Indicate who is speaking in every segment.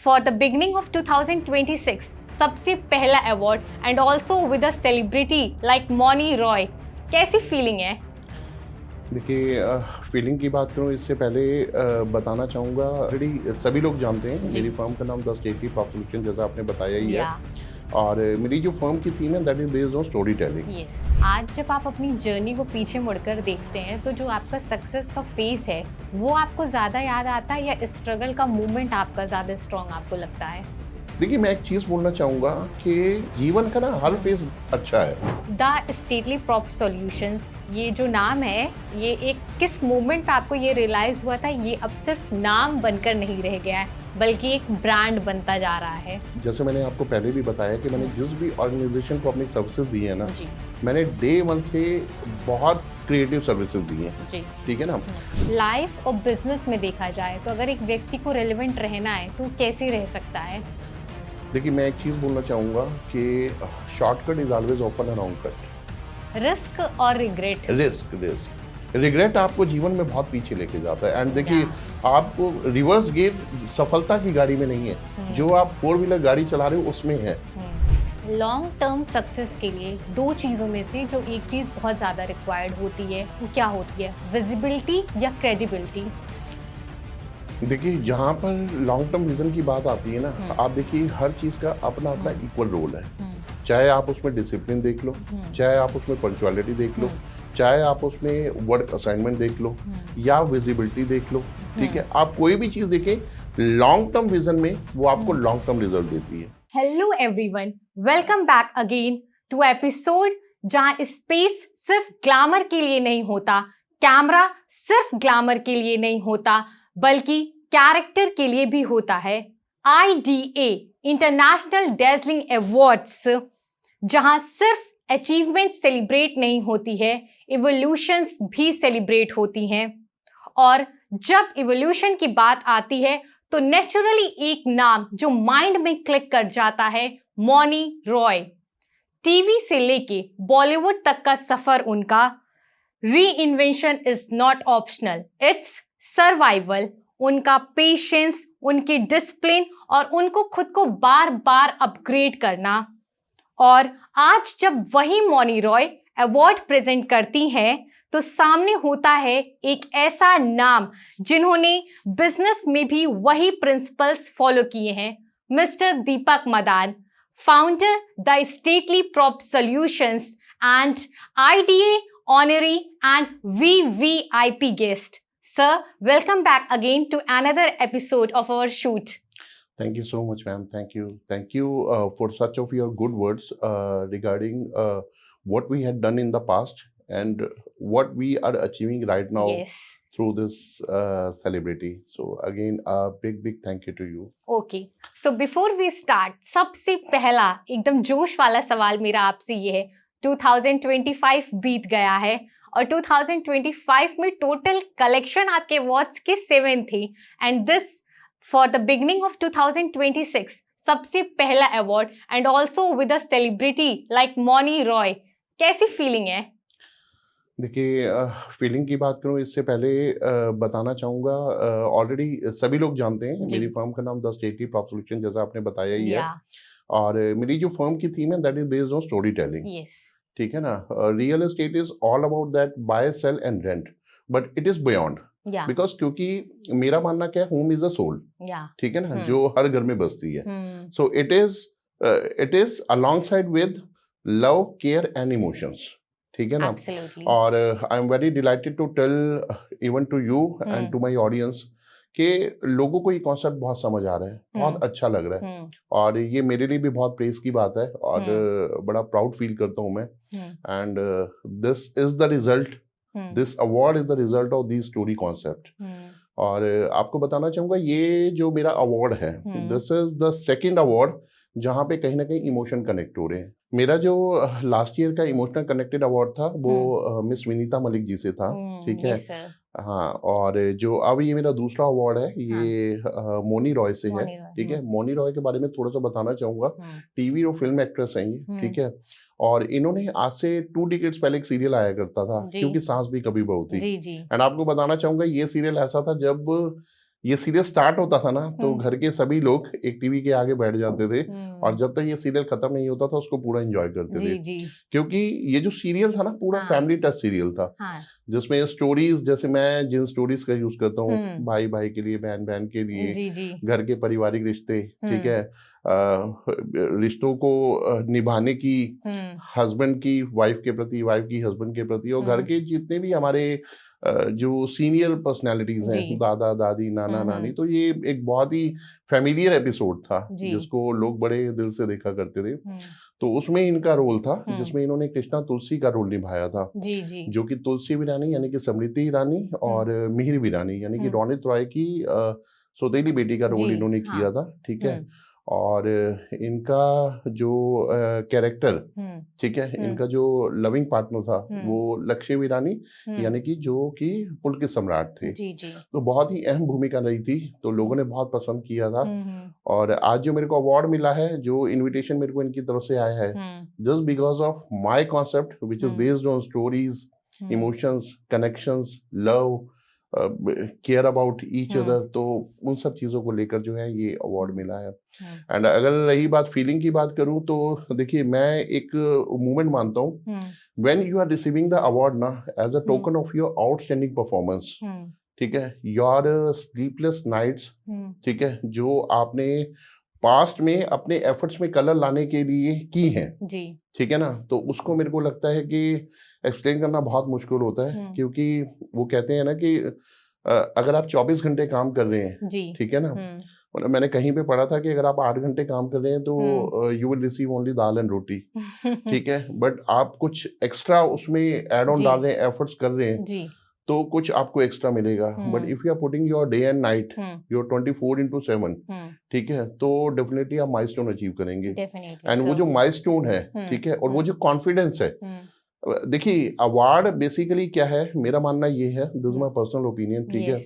Speaker 1: for the beginning of 2026 सबसे पहला award and also with a celebrity like Mouni Roy, कैसी feeling है?
Speaker 2: देखिए, फीलिंग की बात करूँ इससे पहले बताना चाहूँगा, ऑलरेडी सभी लोग जानते हैं मेरी फर्म का नाम द स्टेटली प्रॉप सॉल्यूशन, जैसा आपने बताया ही है। और मेरी जो फर्म की थीम है that is based on story telling.
Speaker 1: Yes, आज जब आप अपनी जर्नी को पीछे मुड़कर देखते हैं तो जो आपका सक्सेस का फेस है वो आपको ज्यादा याद आता है या स्ट्रगल का मोमेंट आपका ज्यादा स्ट्रॉन्ग आपको लगता है?
Speaker 2: देखिए, मैं एक चीज़ बोलना चाहूँगा कि जीवन का ना हर फेज अच्छा है।
Speaker 1: द स्टेटली प्रॉप सॉल्यूशंस, ये जो नाम है, ये एक किस मोमेंट पे आपको ये रियलाइज हुआ था ये अब सिर्फ नाम बनकर नहीं रह गया है बल्कि एक ब्रांड बनता जा रहा है?
Speaker 2: जैसे मैंने आपको पहले भी बताया कि मैंने जिस भी ऑर्गेनाइजेशन को अपनी सर्विसेज दी है ना,
Speaker 1: जी
Speaker 2: मैंने डे वन से बहुत क्रिएटिव सर्विसेज दी हैं।
Speaker 1: जी।
Speaker 2: ठीक है ना।
Speaker 1: लाइफ और बिजनेस में देखा जाए तो अगर एक व्यक्ति को रेलेवेंट रहना है तो कैसे रह सकता है?
Speaker 2: देखिए, मैं एक चीज़ बोलना चाहूँगा कि shortcut is always offer a long cut.
Speaker 1: Risk और रिग्रेट।
Speaker 2: रिस्क रिग्रेट आपको जीवन में बहुत पीछे लेके जाता है। एंड देखिए, आपको रिवर्स गियर सफलता की गाड़ी में नहीं है, जो आप 4 व्हीलर गाड़ी चला रहे हो उसमें है।
Speaker 1: लॉन्ग टर्म सक्सेस के लिए दो चीज़ों में से जो एक चीज़ बहुत ज़्यादा रिक्वायर्ड होती है वो क्या होती है, विजिबिलिटी या क्रेडिबिलिटी?
Speaker 2: देखिए, जहाँ पर लॉन्ग टर्म विजन की बात आती है ना, आप देखिए हर चीज़ का अपना अपना इक्वल रोल है। चाहे आप उसमें डिसिप्लिन देख लो, चाहे आप उसमें पंक्चुअलिटी देख लो, चाहे आप उसमें वर्क असाइनमेंट देख लो या विजिबिलिटी देख लो। ठीक है, आप कोई भी चीज़ देखें लॉन्ग टर्म विजन में, वो आपको लॉन्ग टर्म रिजल्ट देती है।
Speaker 1: Hello everyone, welcome back again to episode जहां स्पेस सिर्फ ग्लैमर के लिए नहीं होता, कैमरा सिर्फ ग्लैमर के लिए नहीं होता बल्कि कैरेक्टर के लिए भी होता है। IDA इंटरनेशनल डेज़लिंग अवार्ड्स, जहां सिर्फ अचीवमेंट सेलिब्रेट नहीं होती है, इवोल्यूशंस भी सेलिब्रेट होती हैं। और जब इवोल्यूशन की बात आती है तो नेचुरली एक नाम जो माइंड में क्लिक कर जाता है, मौनी रॉय। टीवी से लेके बॉलीवुड तक का सफर उनका। री invention is not optional, it's survival. उनका पेशेंस, उनकी डिसिप्लिन और उनको खुद को बार बार अपग्रेड करना। और आज जब वही मौनी रॉय अवार्ड प्रेजेंट करती हैं तो सामने होता है एक ऐसा नाम जिन्होंने बिजनेस में भी वही प्रिंसिपल्स फॉलो किए हैं, mister Deepak Madan, founder the stately prop solutions and IDA honoree and VVIP guest. Sir, welcome back again to another episode of our shoot.
Speaker 2: Thank you so much, ma'am. Thank you. Thank you for such of your good words regarding what we had done in the past and what we are achieving right now.
Speaker 1: Yes.
Speaker 2: Through this celebrity. So again, a big thank you to you.
Speaker 1: Okay. So before we start, सबसे पहला एकदम जोश वाला सवाल मेरा आपसे ये है, 2025 बीत गया है और 2025 में टोटल कलेक्शन आपके अवार्ड्स के 7 थे and this for the beginning of 2026 सबसे पहला award and also with a celebrity like Mouni Roy, कैसी फीलिंग है?
Speaker 2: देखिए, फीलिंग की बात करूँ इससे पहले बताना चाहूँगा, ऑलरेडी सभी लोग जानते हैं मेरी फर्म का नाम द स्टेटली प्रॉप सॉल्यूशन, जैसा आपने बताया ही है। और मेरी जो फर्म की थीम है that is based on story telling. ठीक है ना। Real estate is all about that buy sell and rent, but it is beyond. Because क्योंकि मेरा मानना क्या है, होम इज अ सोल। ठीक है ना, जो हर घर में बसती है। So it is alongside with love, care and emotions. ठीक है ना। और I am very delighted to tell even to you and to my audience कि लोगों को ये कॉन्सेप्ट बहुत समझ आ रहा है, बहुत अच्छा लग रहा है। और ये मेरे लिए भी बहुत प्रेस की बात है और बड़ा प्राउड फील करता हूँ मैं। And this is the result, this award is the result of this story concept. और आपको बताना चाहूँगा, ये जो मेरा अवार्ड है, this is the second award जहाँ पे कहीं ना कहीं इमोशन कनेक्ट हो रहे हैं। मेरा जो लास्ट ईयर का इमोशनल कनेक्टेड अवार्ड था वो मिस विनीता मलिक जी से था। ठीक है। हाँ, और जो अब ये मेरा दूसरा अवार्ड है ये मौनी रॉय से है। ठीक है। मौनी रॉय के बारे में थोड़ा सा बताना चाहूँगा। टीवी और फिल्म एक्ट्रेस हैं ये। ठीक है। और इन्होंने आज से 2 डिकेड्स पहले एक सीरियल आया करता था, क्योंकि सांस भी कभी बहू थी। एंड आपको बताना चाहूँगा, ये सीरियल ऐसा था जब ये सीरियल स्टार्ट होता था ना तो घर के सभी लोग एक टीवी के आगे बैठ जाते थे और जब तक ये सीरियल खत्म नहीं होता था उसको पूरा एंजॉय करते थे।
Speaker 1: जी।
Speaker 2: क्योंकि ये जो सीरियल था ना पूरा
Speaker 1: हाँ।
Speaker 2: फैमिली टच सीरियल था,
Speaker 1: हाँ।
Speaker 2: जिसमें स्टोरीज, जैसे मैं जिन स्टोरीज का यूज करता हूँ,
Speaker 1: हम्म।
Speaker 2: भाई भाई के लिए, बहन बहन के लिए,
Speaker 1: जी।
Speaker 2: घर के पारिवारिक रिश्ते, ठीक है, रिश्तों को निभाने की, हस्बैंड की वाइफ के प्रति, वाइफ की हस्बैंड के प्रति, और घर के जितने भी हमारे जो सीनियर पर्सनालिटीज हैं,
Speaker 1: जी।
Speaker 2: दादा दादी नाना नानी, तो ये एक बहुत ही फैमिलियर एपिसोड था
Speaker 1: जी।
Speaker 2: जिसको लोग बड़े दिल से देखा करते थे। तो उसमें इनका रोल था जिसमें इन्होंने कृष्णा तुलसी का रोल निभाया था,
Speaker 1: जी।
Speaker 2: जो कि तुलसी वीरानी यानी कि समृति ईरानी और मिहिर वीरानी यानी कि रोनित रॉय की सौतेली बेटी का रोल
Speaker 1: जी,
Speaker 2: इन्होंने
Speaker 1: हाँ।
Speaker 2: किया था, ठीक है। और इनका जो कैरेक्टर, ठीक है, इनका जो लविंग पार्टनर था वो लक्ष्य वीरानी यानी कि जो कि पुलकित सम्राट थे।
Speaker 1: जी।
Speaker 2: तो बहुत ही अहम भूमिका रही थी, तो लोगों ने बहुत पसंद किया था। और आज जो मेरे को अवार्ड मिला है, जो इनविटेशन मेरे को इनकी तरफ से आया है, just because of my concept which is based on stories, emotions, connections, love, care about each other, तो उन सब चीज़ों को लेकर जो है ये अवार्ड मिला है। एंड अगर रही बात फीलिंग की बात करूं तो देखिए, मैं एक मूवमेंट मानता हूं when you are receiving the award ना, as a token of your outstanding performance, ठीक है, योर स्लीपलेस नाइट्स, ठीक है, जो आपने पास्ट में अपने एफर्ट्स में कलर लाने के लिए की हैं,
Speaker 1: जी,
Speaker 2: ठीक है ना, तो उसको मेरे को लगता है कि एक्सप्लेन करना बहुत मुश्किल होता है, क्योंकि वो कहते हैं ना कि अगर आप 24 घंटे काम कर रहे हैं, ठीक है ना, मतलब मैंने कहीं पे पढ़ा था कि अगर आप 8 घंटे काम कर रहे हैं तो you will receive only dal and roti, ठीक है, बट आप कुछ एक्स्ट्रा उसमें एड ऑन डाल रहे हैं, एफर्ट्स कर रहे हैं, तो कुछ आपको एक्स्ट्रा मिलेगा। But if you are putting your day and night, your 24/7, ठीक है, तो डेफिनेटली आप माइलस्टोन अचीव करेंगे। एंड वो जो माइलस्टोन है, ठीक है, और वो जो कॉन्फिडेंस है, देखिए अवार्ड बेसिकली क्या है, मेरा मानना ये है, this is my personal opinion, ठीक है,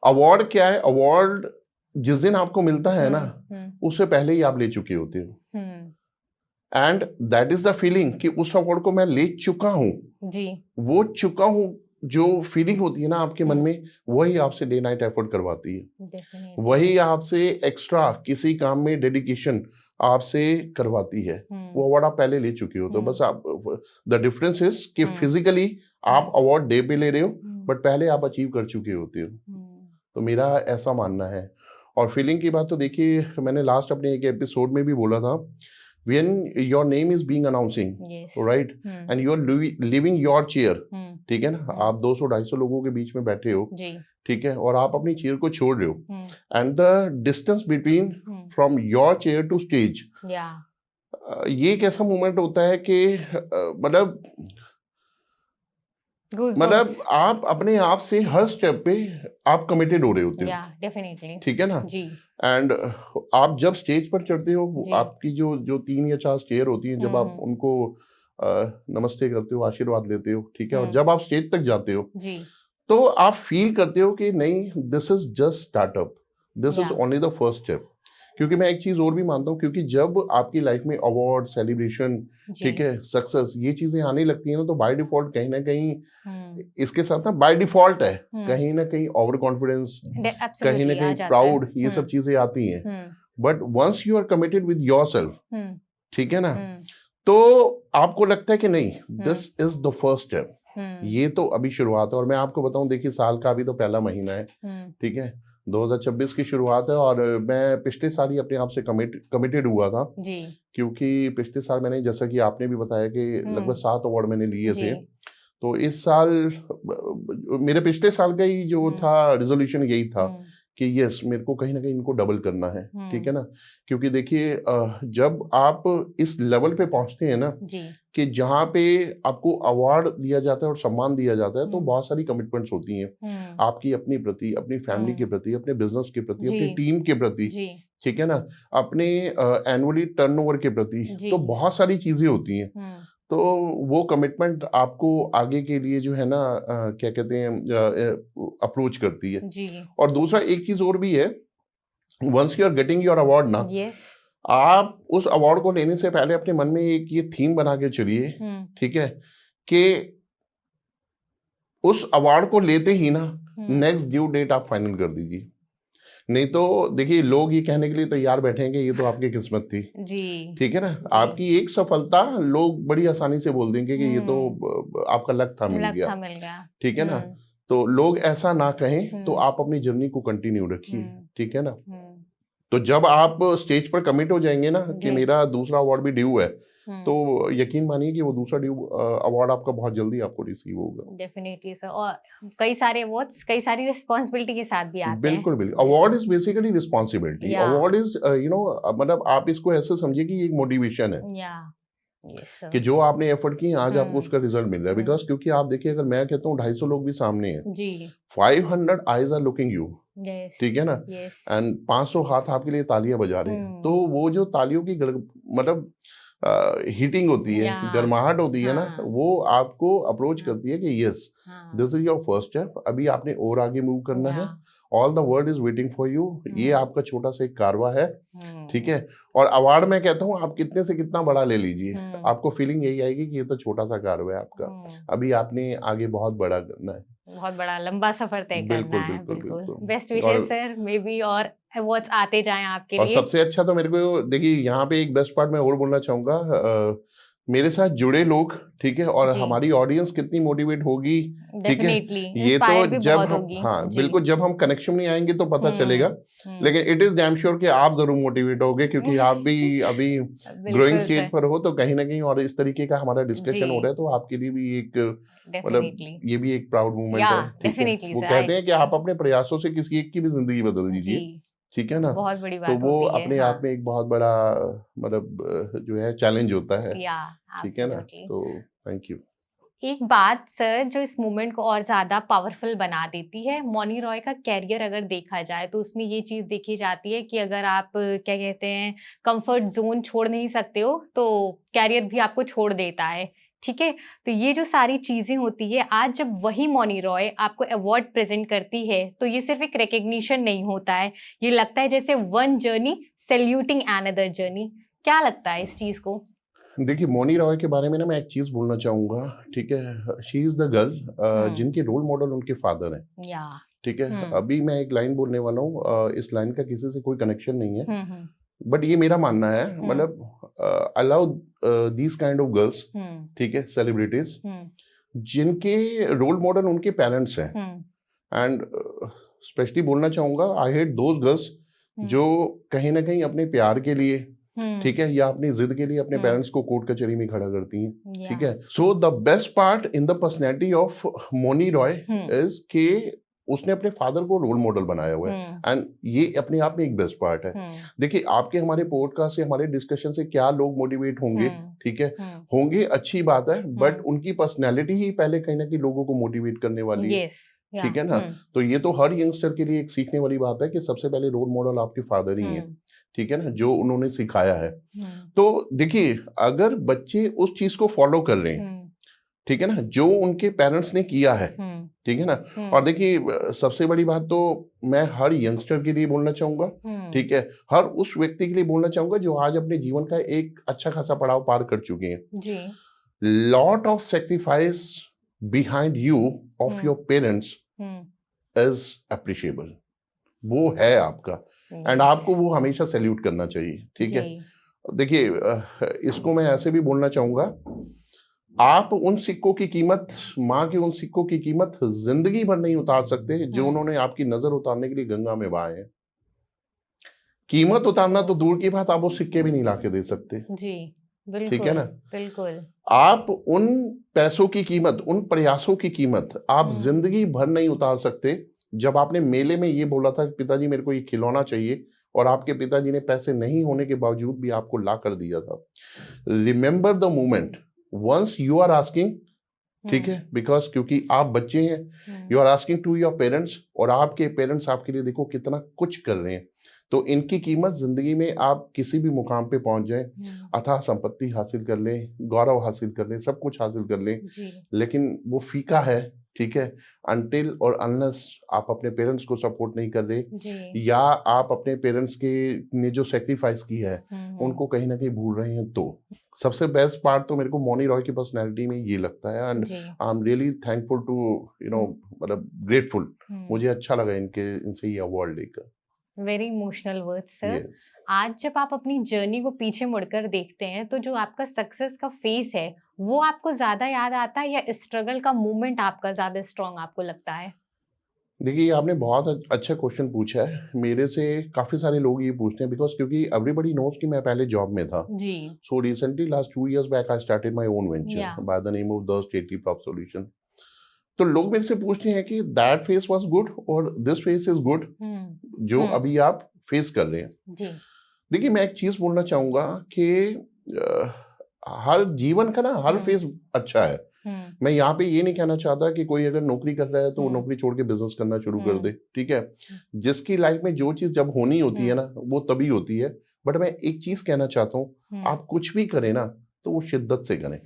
Speaker 2: अवार्ड क्या है, अवार्ड जिस दिन आपको मिलता है ना, उससे पहले ही आप ले चुके होते हो, and that is the feeling कि उस अवार्ड को मैं ले चुका हूं जी, वो चुका हूं, जो फीलिंग होती है ना आपके मन में, वही आपसे डे नाइट एफर्ट करवाती है, वही आपसे एक्स्ट्रा किसी काम में डेडिकेशन आपसे करवाती है। वो अवार्ड आप पहले ले चुके हो, तो बस आप, द डिफरेंस इज कि फिजिकली आप अवार्ड डे पे ले रहे हो, बट पहले आप अचीव कर चुके होते हो। तो मेरा ऐसा मानना है। और फीलिंग की बात तो देखिए, मैंने लास्ट अपने एक एपिसोड में भी बोला था, when your name is being announcing, yes, right, and you are leaving your chair, ठीक है ना, आप 200-250 लोगों के बीच में बैठे हो, ठीक है, और आप अपनी चेयर को छोड़ रहे हो, and the distance between from your chair to stage, ये एक ऐसा मोमेंट होता है कि मतलब आप अपने आप से हर स्टेप पे आप कमिटेड हो रहे होते हो, डेफिनेटली, ठीक है ना जी। एंड आप जब स्टेज पर चढ़ते हो, आपकी जो 3 या 4 चेयर होती हैं, जब आप उनको नमस्ते करते हो, आशीर्वाद लेते हो, ठीक है, और जब आप स्टेज तक जाते हो जी, तो आप फील करते हो कि नहीं, this is just startup, this is only the first step. क्योंकि मैं एक चीज और भी मानता हूँ, क्योंकि जब आपकी लाइफ में अवार्ड, सेलिब्रेशन, ठीक है, सक्सेस, ये चीजें आने लगती है ना, तो बाय डिफॉल्ट कहीं ना कहीं इसके साथ ना बाय डिफॉल्ट है कहीं ना कहीं ओवर कॉन्फिडेंस, कहीं ना कहीं प्राउड, ये सब चीजें आती हैं। But once you are committed with yourself, ठीक है ना, तो आपको लगता है कि नहीं, this is the first step, ये तो अभी शुरुआत है। और मैं आपको बताऊं, देखिए साल का अभी तो पहला महीना है, ठीक है, 2026 की शुरुआत है, और मैं पिछले साल ही अपने आप से कमिटेड हुआ था जी, क्योंकि पिछले साल मैंने, जैसा कि आपने भी बताया कि लगभग 7 अवार्ड मैंने लिए थे, तो इस साल मेरे पिछले साल का ही जो था रेजोल्यूशन यही था कि यस, मेरे को कहीं ना कहीं इनको डबल करना है, ठीक है ना, क्योंकि देखिए जब आप इस लेवल पे पहुंचते हैं ना कि जहाँ पे आपको अवार्ड दिया जाता है और सम्मान दिया जाता है, तो बहुत सारी कमिटमेंट्स होती हैं आपकी अपनी प्रति, अपनी फैमिली के प्रति, अपने बिजनेस के प्रति, अपनी टीम के प्रति, ठीक है ना, अपने एनुअली टर्नओवर के प्रति, तो बहुत सारी चीजें होती हैं। तो वो कमिटमेंट आपको आगे के लिए जो है ना क्या कहते हैं, अप्रोच करती है जी। और दूसरा एक चीज और भी है, once you are getting your award ना, आप उस अवार्ड को लेने से पहले अपने मन में एक ये थीम बना के चलिए, ठीक है, कि उस अवार्ड को लेते ही ना नेक्स्ट ड्यू डेट आप फाइनल कर दीजिए। नहीं तो देखिए लोग ये कहने के लिए तैयार बैठेंगे ये तो आपकी किस्मत थी
Speaker 1: जी
Speaker 2: ठीक है ना।
Speaker 1: जी
Speaker 2: आपकी एक सफलता लोग बड़ी आसानी से बोल देंगे कि ये तो आपका लक था मिल गया
Speaker 1: मिल गया।
Speaker 2: ठीक है ना। तो लोग ऐसा ना कहें तो
Speaker 1: हम्म।
Speaker 2: आप अपनी जर्नी को कंटिन्यू रखिए ठीक है ना।
Speaker 1: हम्म।
Speaker 2: तो जब आप स्टेज पर कमिट हो जाएंगे ना कि
Speaker 1: जी।
Speaker 2: मेरा दूसरा अवार्ड भी ड्यू है तो यकीन मानिए कि वो दूसरा ड्यू अवार्ड आपका बहुत जल्दी आपको रिसीव होगा।
Speaker 1: Definitely sir. और कई सारे अवार्ड्स कई सारी रिस्पॉन्सिबिलिटी के साथ भी आते हैं।
Speaker 2: बिल्कुल बिल्कुल। Award is basically responsibility.
Speaker 1: Yeah.
Speaker 2: Award is मतलब आप इसको ऐसे समझिए कि ये एक मोटिवेशन है
Speaker 1: Yes, sir.
Speaker 2: कि जो आपने एफर्ट की आज आपको उसका रिजल्ट मिल रहा है। बिकॉज क्योंकि आप देखिए अगर मैं कहता हूँ 250 लोग भी सामने हैं
Speaker 1: जी
Speaker 2: 500 आईज आर लुकिंग यू ठीक है ना एंड 500 हाथ आपके लिए तालियां बजा रहे हैं। तो वो जो तालियों की मतलब हीटिंग होती है गर्माहट होती है ना वो आपको अप्रोच करती है कि yes this is your first step. अभी आपने और आगे मूव करना है। All the world is waiting for you. ये आपका छोटा सा एक कारवा है ठीक है। और अवार्ड में कहता हूँ आप कितने से कितना बड़ा ले लीजिए आपको फीलिंग यही आएगी कि ये तो छोटा सा कारवा है आपका। अभी आपने आगे बहुत बड़ा करना है।
Speaker 1: बहुत बड़ा लंबा सफर तय करना है।
Speaker 2: बिल्कुल।
Speaker 1: Best wishes sir. May be और अवार्ड्स आते जाएं आपके
Speaker 2: और
Speaker 1: लिए।
Speaker 2: सबसे अच्छा तो मेरे को देखिए यहाँ पे एक बेस्ट पार्ट मैं और बोलना चाहूंगा मेरे साथ जुड़े लोग ठीक है और हमारी ऑडियंस कितनी मोटिवेट होगी ठीक है। ये तो जब हम बिल्कुल जब हम कनेक्शन में आएंगे तो पता चलेगा। लेकिन इट इज डैम श्योर कि आप जरूर मोटिवेट होगे क्योंकि आप भी अभी ग्रोइंग स्टेज पर हो तो कहीं ना कहीं और इस तरीके का हमारा डिस्कशन हो रहा है तो आपके लिए भी एक मतलब ये भी एक प्राउड मोमेंट है ठीक है। वो कहते हैं कि आप अपने प्रयासों से किसी एक की भी जिंदगी बदल दीजिए ठीक है ना।
Speaker 1: बहुत बड़ी बात
Speaker 2: तो वो
Speaker 1: होती
Speaker 2: अपने
Speaker 1: है।
Speaker 2: आप में एक बहुत बड़ा मतलब जो है चैलेंज होता है ठीक है ना। तो थैंक यू।
Speaker 1: एक बात सर जो इस मूवमेंट को और ज्यादा पावरफुल बना देती है मौनी रॉय का कैरियर अगर देखा जाए तो उसमें ये चीज देखी जाती है कि अगर आप क्या कहते हैं कंफर्ट जोन छोड़ नहीं सकते हो तो कैरियर भी आपको छोड़ देता है ठीक है। तो ये जो सारी चीजें होती है आज जब वही मौनी रॉय आपको अवार्ड प्रेजेंट करती है तो ये सिर्फ एक रिकग्निशन नहीं होता है। ये लगता है जैसे one journey saluting another journey. क्या लगता है इस चीज को?
Speaker 2: देखिए मौनी रॉय के बारे में ना मैं एक चीज बोलना चाहूंगा ठीक है। शी इज द गर्ल जिनके रोल मॉडल उनके फादर हैं ठीक है। अभी मैं एक लाइन बोलने वाला हूँ इस लाइन का किसी से कोई कनेक्शन नहीं है बट ये मेरा मानना है मतलब allow these kind of girls ठीक है सेलिब्रिटीज जिनके रोल मॉडल उनके पेरेंट्स हैं एंड स्पेशली बोलना चाहूंगा आई हेट दोज गर्ल्स जो कहीं ना कहीं अपने प्यार के लिए ठीक है या अपनी जिद के लिए अपने पेरेंट्स को कोर्ट कचहरी में खड़ा करती हैं ठीक है। So the best part in the personality of Mouni Roy is के उसने अपने फादर को रोल मॉडल बनाया हुआ है एंड ये अपने आप में एक बेस्ट पार्ट है। देखिए आपके हमारे पॉडकास्ट से हमारे डिस्कशन से क्या लोग मोटिवेट होंगे ठीक है होंगे अच्छी बात है बट उनकी पर्सनैलिटी ही पहले कहीं ना कहीं लोगों को मोटिवेट करने वाली है ठीक है ना। तो ये तो हर यंगस्टर के लिए एक सीखने वाली बात है कि सबसे पहले रोल मॉडल आपके फादर ही है ठीक है ना जो उन्होंने सिखाया है। तो देखिए अगर बच्चे उस चीज को फॉलो कर रहे हैं ठीक है ना जो उनके पेरेंट्स ने किया है ठीक है ना। और देखिए सबसे बड़ी बात तो मैं हर यंगस्टर के लिए बोलना चाहूंगा ठीक है हर उस व्यक्ति के लिए बोलना चाहूंगा जो आज अपने जीवन का एक अच्छा खासा पड़ाव पार कर चुके हैं। Lot of sacrifice behind you of your parents is appreciable. वो है आपका एंड आपको वो हमेशा सैल्यूट करना चाहिए ठीक है। देखिए इसको मैं ऐसे भी बोलना चाहूंगा आप उन सिक्कों की कीमत माँ के उन सिक्कों की कीमत जिंदगी भर नहीं उतार सकते जो उन्होंने आपकी नजर उतारने के लिए गंगा में बहाए हैं। कीमत उतारना तो दूर की बात आप वो सिक्के भी नहीं लाके दे सकते जी बिल्कुल ठीक है ना। बिल्कुल आप उन पैसों की कीमत उन प्रयासों की कीमत आप जिंदगी भर नहीं उतार सकते। जब आपने मेले में ये बोला था कि पिताजी मेरे को ये खिलौना चाहिए और आपके पिताजी ने पैसे नहीं होने के बावजूद भी आपको ला कर दिया था। Remember the moment once you are asking ठीक है बिकॉज क्योंकि आप बच्चे हैं you are asking to your parents और आपके पेरेंट्स आपके लिए देखो कितना कुछ कर रहे हैं तो इनकी कीमत जिंदगी में आप किसी भी मुकाम पे पहुंच जाएं, अथाह संपत्ति हासिल कर लें, गौरव हासिल कर लें, सब कुछ हासिल कर लें,
Speaker 1: जी
Speaker 2: लेकिन वो फीका है, ठीक है, अनटिल और अनलेस आप अपने पेरेंट्स को सपोर्ट नहीं कर रहे,
Speaker 1: जी
Speaker 2: या आप अपने पेरेंट्स के ने जो सेक्रीफाइस की है उनको कहीं ना कहीं भूल रहे हैं। तो सबसे बेस्ट पार्ट तो मेरे को मौनी रॉय की पर्सनैलिटी में ये लगता है, एंड
Speaker 1: जी
Speaker 2: I am really thankful to मतलब ग्रेटफुल, मुझे अच्छा लगा इनसे ये अवार्ड लेकर।
Speaker 1: Very emotional words sir.
Speaker 2: Yes
Speaker 1: आज जब आप अपनी जर्नी को पीछे मुड़कर देखते हैं तो जो आपका सक्सेस का फेस है वो आपको ज्यादा याद आता है या स्ट्रगल का मोमेंट आपका ज्यादा स्ट्रांग आपको लगता है?
Speaker 2: देखिए, आपने बहुत अच्छा क्वेश्चन पूछा है। मेरे से काफ़ी सारे लोग ये पूछते हैं, बिकॉज़ क्योंकि एवरीबॉडी नोज़ कि मैं पहले जॉब में था।
Speaker 1: जी
Speaker 2: so recently last 2 years back I started my own
Speaker 1: या
Speaker 2: venture by the name of the stately Prop Solution. तो लोग मेरे से पूछते हैं कि दैट फेस वाज़ गुड और दिस फेस इज़ गुड, जो अभी आप फेस कर रहे हैं।
Speaker 1: जी
Speaker 2: देखिए, मैं एक चीज़ बोलना चाहूँगा कि हर जीवन का ना हर फेस अच्छा है। मैं यहाँ पे ये नहीं कहना चाहता कि कोई अगर नौकरी कर रहा है तो वो नौकरी छोड़ के बिजनेस करना शुरू कर दे, ठीक है। जिसकी लाइफ में जो चीज जब होनी होती है ना वो तभी होती है। बट मैं एक चीज कहना चाहता हूँ, आप कुछ भी करें ना तो वो शिद्दत से करें।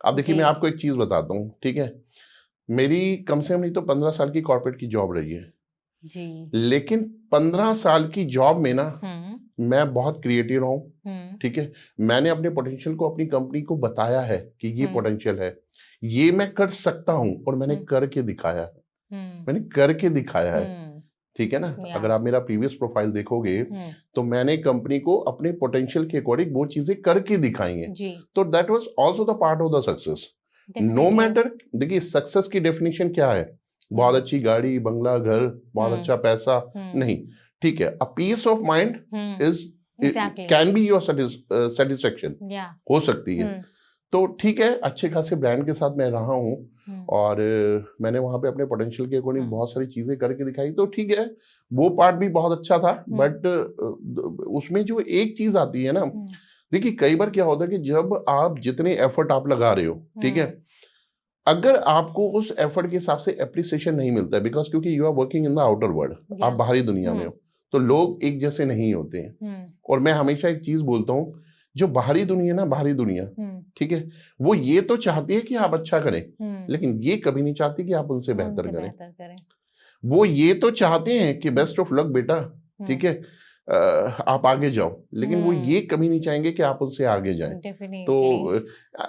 Speaker 2: अब देखिए, मैं आपको एक चीज बताता हूँ, ठीक है। मेरी कम से कम नहीं तो 15 साल की कॉर्पोरेट की जॉब रही है
Speaker 1: जी
Speaker 2: लेकिन 15 साल की जॉब में ना मैं बहुत क्रिएटिव रहा हूँ, ठीक है। मैंने अपने पोटेंशियल को अपनी कंपनी को बताया है कि ये पोटेंशियल है, ये मैं कर सकता हूँ, और मैंने करके दिखाया है। मैंने करके दिखाया है, ठीक है ना। अगर आप मेरा प्रीवियस प्रोफाइल देखोगे तो मैंने कंपनी को अपने पोटेंशियल के अकॉर्डिंग वो चीजें करके दिखाई हैं। तो that was also the part of the success. No matter, देखिए सक्सेस की डेफिनेशन क्या है? बहुत अच्छी गाड़ी, बंगला, घर, बहुत अच्छा पैसा नहीं, ठीक है। A piece of mind is can be your satisfaction, हो सकती है। तो ठीक है, अच्छे खासे ब्रांड के साथ मैं रहा हूँ, और मैंने वहां पे अपने पोटेंशियल के अकॉर्डिंग बहुत सारी चीजें करके दिखाई, तो ठीक है, वो पार्ट भी बहुत अच्छा था। बट उसमें जो एक चीज आती है ना, देखिए कई बार क्या होता है कि जब आप जितने एफर्ट आप लगा रहे हो, ठीक है, अगर आपको उस एफर्ट के हिसाब से एप्रिसिएशन नहीं मिलता है, बिकॉज क्योंकि you are working in the outer world, आप बाहरी दुनिया में हो, तो लोग एक जैसे नहीं होते हैं। और मैं हमेशा एक चीज बोलता हूँ, जो बाहरी दुनिया ना, बाहरी दुनिया, ठीक है, वो ये तो चाहती है कि आप अच्छा करें, लेकिन ये कभी नहीं चाहती कि आप उनसे बेहतर करें। वो ये तो चाहते हैं कि बेस्ट ऑफ लक बेटा, ठीक है, आप आगे जाओ, लेकिन वो ये कभी नहीं चाहेंगे कि आप उनसे आगे जाएं। तो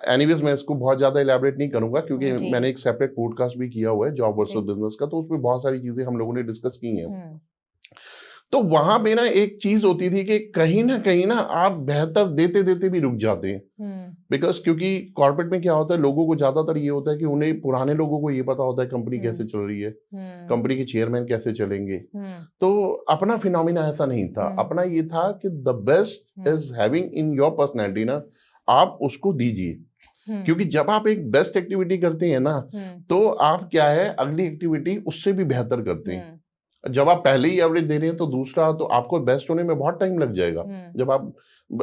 Speaker 2: एनीवेज मैं इसको बहुत ज्यादा इलैबोरेट नहीं करूंगा, क्योंकि मैंने एक सेपरेट पॉडकास्ट भी किया हुआ है जॉब वर्सेस बिजनेस का, तो उसमें बहुत सारी चीजें हम लोगों ने डिस्कस की हैं। तो वहां पे ना एक चीज होती थी कि कहीं ना आप बेहतर देते देते भी रुक जाते हैं। बिकॉज क्योंकि कॉर्पोरेट में क्या होता है, लोगों को ज्यादातर ये होता है कि उन्हें, पुराने लोगों को ये पता होता है कंपनी कैसे चल रही है, कंपनी के चेयरमैन कैसे चलेंगे। तो अपना फिनोमिना ऐसा नहीं था, अपना ये था कि the best is having in your personality ना, आप उसको दीजिए। क्योंकि जब आप एक बेस्ट एक्टिविटी करते हैं ना, तो आप क्या है, अगली एक्टिविटी उससे भी बेहतर करते हैं। जब आप पहले ही एवरेज दे रहे हैं तो दूसरा तो आपको बेस्ट होने में बहुत टाइम लग जाएगा। जब आप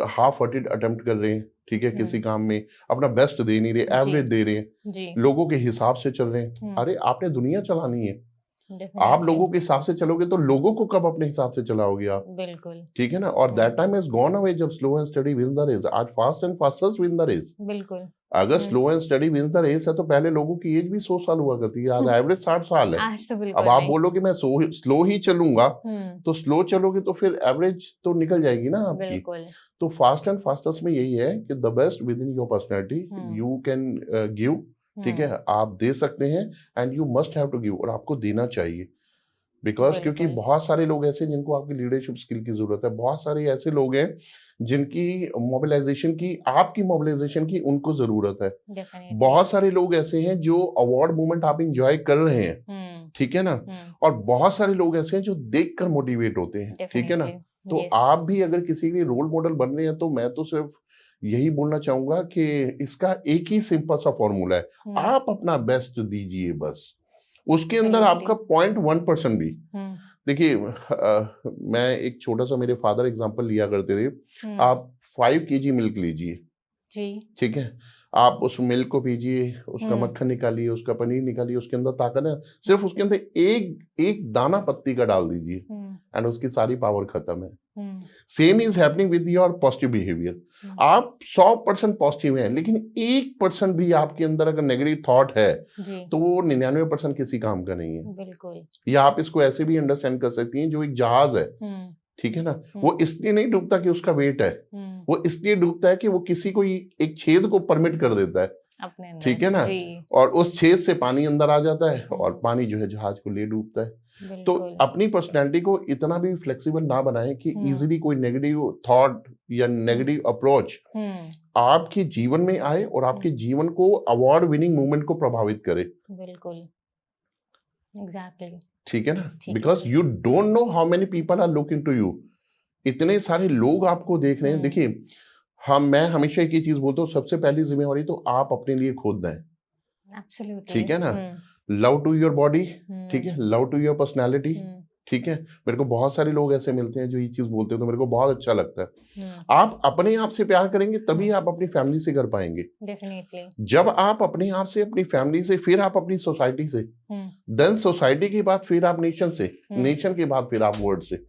Speaker 2: हाफ हार्टेड अटेम्प्ट कर रहे हैं, ठीक है, किसी काम में अपना बेस्ट दे नहीं रहे, एवरेज दे रहे हैं, लोगों के हिसाब से चल रहे हैं, अरे आपने दुनिया चलानी है, आप लोगों के हिसाब से चलोगे तो लोगों को कब अपने हिसाब से चलाओगे आप?
Speaker 1: बिल्कुल,
Speaker 2: ठीक है ना। और that time has gone away जब slow and steady win the race. आज fast and fastest win the race.
Speaker 1: बिल्कुल।
Speaker 2: अगर slow and steady wins the race है तो पहले लोगों की एज भी 100 साल हुआ करती है, आज एवरेज 60 साल है।
Speaker 1: आज तो
Speaker 2: अब
Speaker 1: बिल्कुल
Speaker 2: आप
Speaker 1: नहीं।
Speaker 2: बोलोगे मैं स्लो ही चलूंगा, तो स्लो चलोगे तो फिर एवरेज तो निकल जाएगी ना आपकी।
Speaker 1: बिल्कुल।
Speaker 2: तो फास्ट एंड फास्टेस्ट में यही है कि the best within your personality you can give, ठीक है, आप दे सकते हैं, and you must have to give, और आपको देना चाहिए। बिकॉज क्योंकि बहुत सारे लोग ऐसे जिनको आपकी लीडरशिप स्किल की जरूरत है, बहुत सारे ऐसे लोग हैं जिनकी मोबिलाइजेशन की, आपकी मोबिलाइजेशन की उनको जरूरत है। बहुत सारे लोग ऐसे हैं जो अवार्ड मूवमेंट आप इंजॉय कर रहे हैं, ठीक है ना, और बहुत सारे लोग ऐसे हैं जो देखकर मोटिवेट होते हैं, ठीक है ना। तो आप भी अगर किसी के लिए रोल मॉडल बन रहे हैं तो मैं तो सिर्फ यही बोलना चाहूंगा कि इसका एक ही सिंपल सा फॉर्मूला है, आप अपना बेस्ट दीजिए बस। उसके अंदर आपका 0.1% भी, देखिए मैं एक छोटा सा, मेरे फादर एग्जांपल लिया करते थे, आप 5 kg मिल्क लीजिए, ठीक है, आप उस मिल्क को पीजिए, उसका मक्खन निकालिए, उसका पनीर निकालिए, उसके अंदर ताकत है, सिर्फ उसके अंदर एक दाना पत्ती का डाल दीजिए, एंड उसकी सारी पावर खत्म है। Same is happening with your positive behaviour. आप 100% पॉजिटिव हैं, लेकिन 1% भी आपके अंदर अगर नेगेटिव थॉट है तो वो 99% किसी काम का नहीं है।
Speaker 1: बिल्कुल।
Speaker 2: या आप इसको ऐसे भी अंडरस्टैंड कर सकती हैं, जो एक जहाज है, ठीक है ना, वो इसलिए नहीं डूबता कि उसका वेट है, वो इसलिए डूबता है कि वो किसी को एक छेद को परमिट कर देता है
Speaker 1: अपने अंदर,
Speaker 2: ठीक है ना, और उस छेद से पानी अंदर आ जाता है और पानी जो है जहाज को ले डूबता है। तो अपनी पर्सनैलिटी को इतना भी फ्लेक्सिबल ना बनाएं कि इजीली कोई नेगेटिव थॉट या नेगेटिव अप्रोच आपके जीवन में आए और आपके जीवन को अवार्ड विनिंग मूवमेंट को प्रभावित करे।
Speaker 1: बिल्कुल, एग्जैक्टली,
Speaker 2: ठीक है ना, because you don't know how many people are looking to you. इतने सारे लोग आपको देख रहे हैं। देखिए, मैं हमेशा एक ही चीज बोलता हूँ, सबसे पहली जिम्मेवारी तो आप अपने लिए खुद दें।
Speaker 1: एब्सोल्युटली,
Speaker 2: ठीक है ना, लव टू योर बॉडी, ठीक है, लव टू योर पर्सनैलिटी, ठीक है। मेरे को बहुत सारे लोग ऐसे मिलते हैं जो ये चीज बोलते हैं, तो मेरे को बहुत अच्छा लगता है। आप अपने आप से प्यार करेंगे तभी आप अपनी फैमिली से कर पाएंगे।
Speaker 1: डेफिनेटली।
Speaker 2: जब आप अपने आप से, अपनी फैमिली से, फिर आप अपनी सोसाइटी से, देन सोसाइटी के बाद फिर आप नेशन से, नेशन के बाद फिर आप वर्ल्ड से।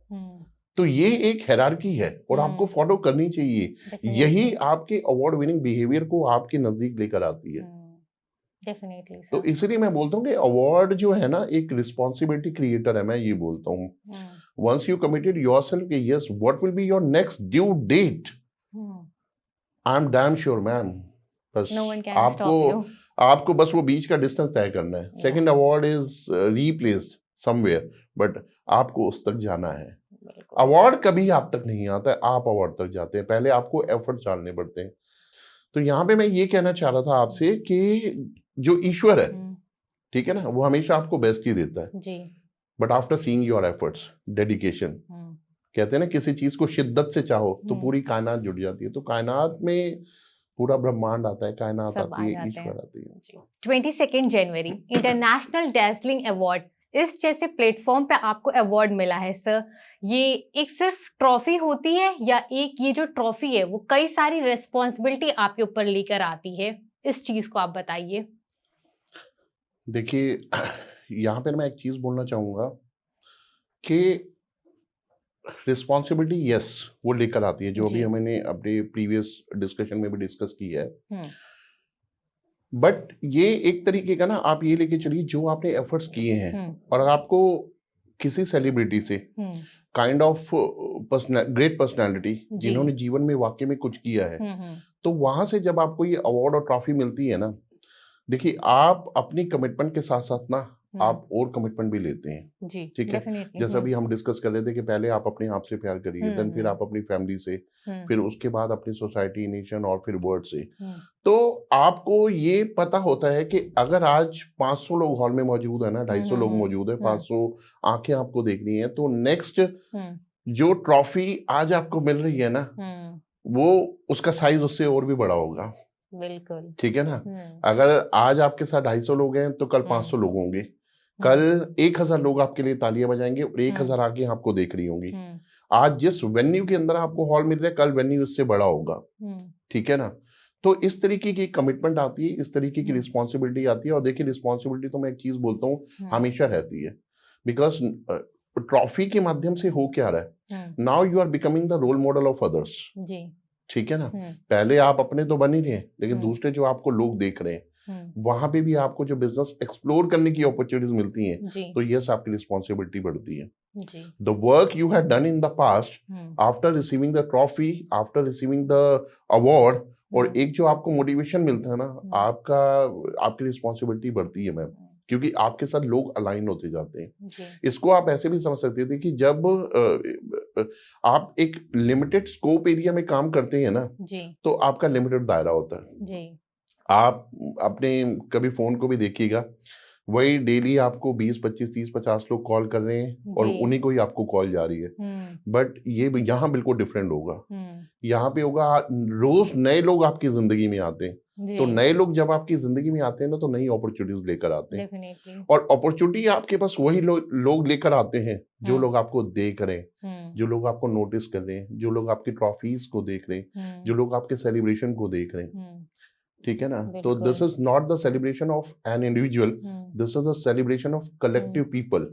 Speaker 2: तो ये एक हायरार्की है और आपको फॉलो करनी चाहिए। यही आपके अवार्ड विनिंग बिहेवियर को आपके नजदीक लेकर आती है।
Speaker 1: डेफिनेटली।
Speaker 2: तो इसलिए मैं बोलता हूँ कि अवार्ड जो है ना, एक रिस्पॉन्सिबिलिटी क्रिएटर है। मैं ये बोलता हूँ, वंस यू कमिटेड योरसेल्फ कि yes, what will be your next due date, I am damn sure ma'am, बस आपको बस वो बीच का डिस्टेंस तय करना है। Second award is replaced somewhere, but आपको उस तक जाना है। अवार्ड कभी आप तक नहीं आता है, आप अवार्ड तक जाते हैं। पहले आपको एफर्ट डालने पड़ते हैं। तो यहाँ पे मैं ये कहना चाह रहा था आपसे कि जो ईश्वर है, ठीक है ना, वो हमेशा आपको बेस्ट ही देता है जी। But after seeing your efforts, dedication, कहते हैं ना, किसी चीज को शिद्दत से चाहो तो पूरी कायनात जुड़ जाती है। तो कायनात में पूरा ब्रह्मांड आता है, कायनात आती है, ईश्वर आती है।
Speaker 1: 22 जनवरी इंटरनेशनल डैज़लिंग अवार्ड, इस जैसे प्लेटफॉर्म पे आपको अवार्ड मिला है सर। ये एक सिर्फ ट्रॉफी होती है या एक ये जो ट्रॉफी है वो कई सारी रिस्पॉन्सिबिलिटी आपके ऊपर लेकर आती है? इस चीज को आप बताइए।
Speaker 2: देखिए, यहाँ पर मैं एक चीज बोलना चाहूंगा कि रिस्पॉन्सिबिलिटी यस वो लेकर आती है, जो भी हमने अपने प्रीवियस डिस्कशन में भी डिस्कस की है। बट ये एक तरीके का ना, आप ये लेके चलिए, जो आपने एफर्ट्स किए हैं और अगर आपको किसी सेलिब्रिटी से काइंड ऑफ ग्रेट पर्सनालिटी जिन्होंने जीवन में वाकई में कुछ किया है, तो वहां से जब आपको ये अवार्ड और ट्रॉफी मिलती है ना, देखिए, आप अपनी कमिटमेंट के साथ साथ ना आप और कमिटमेंट भी लेते हैं जी, ठीक है। जैसा भी हम डिस्कस कर रहे थे कि पहले आप अपने आप से प्यार करिए, देन फिर आप अपनी फैमिली से, फिर उसके बाद अपनी सोसाइटी, नेशन और फिर वर्ल्ड से। तो आपको ये पता होता है कि अगर आज 500 लोग हॉल में मौजूद है ना, 250 लोग मौजूद है, 500 आंखें आपको देखनी है, तो नेक्स्ट जो ट्रॉफी आज आपको मिल रही है ना, वो उसका साइज उससे और भी बड़ा होगा।
Speaker 1: बिल्कुल,
Speaker 2: ठीक है ना। अगर आज आपके साथ 250 लोग हैं तो कल 500 लोग होंगे, कल 1000 लोग आपके लिए तालियां बजाएंगे और 1000 आंखें आपको देख रही होंगी। आज जिस वेन्यू के अंदर आपको हॉल मिल रहा है, कल वेन्यू उससे बड़ा होगा। ठीक है ना। तो इस तरीके की कमिटमेंट आती है, इस तरीके की रिस्पॉन्सिबिलिटी आती है। और देखिए, रिस्पॉन्सिबिलिटी तो मैं एक चीज बोलता हूँ हमेशा रहती है, बिकॉज ट्रॉफी के माध्यम से हो क्या रहा है, now you are becoming the role model of others. ठीक है ना। पहले आप अपने तो बन ही रहे, लेकिन दूसरे जो आपको लोग देख रहे हैं, वहां पे भी आपको जो बिजनेस एक्सप्लोर करने की अपॉर्चुनिटीज मिलती हैं, तो यस, आपकी रिस्पॉन्सिबिलिटी बढ़ती है। The work you have done in the past, after receiving the trophy, after receiving the award, और एक जो आपको मोटिवेशन मिलता है ना, आपकी रिस्पॉन्सिबिलिटी बढ़ती है मैम, क्योंकि आपके साथ लोग अलाइन होते जाते हैं। इसको आप ऐसे भी समझ सकते थे कि जब आप एक लिमिटेड स्कोप एरिया में काम करते हैं ना, तो आपका लिमिटेड दायरा होता है। आप अपने कभी फोन को भी देखिएगा, वही डेली आपको 20, 25, 30, 50 लोग कॉल कर रहे हैं और उन्हीं को ही आपको कॉल जा रही है। बट ये यहाँ बिल्कुल डिफरेंट होगा। यहाँ पे होगा, रोज नए लोग आपकी जिंदगी में आते हैं, तो नए लोग जब आपकी जिंदगी में आते हैं ना, तो नई अपॉर्चुनिटीज लेकर आते हैं। और अपॉर्चुनिटी आपके पास वही लोग लेकर आते हैं जो लोग आपको देख रहे हैं, जो लोग आपको नोटिस कर रहे हैं, जो लोग आपकी ट्रॉफीज को देख रहे हैं, जो लोग आपके सेलिब्रेशन को देख रहे हैं। ठीक है ना। तो this is not the celebration of an individual, this is the celebration of collective people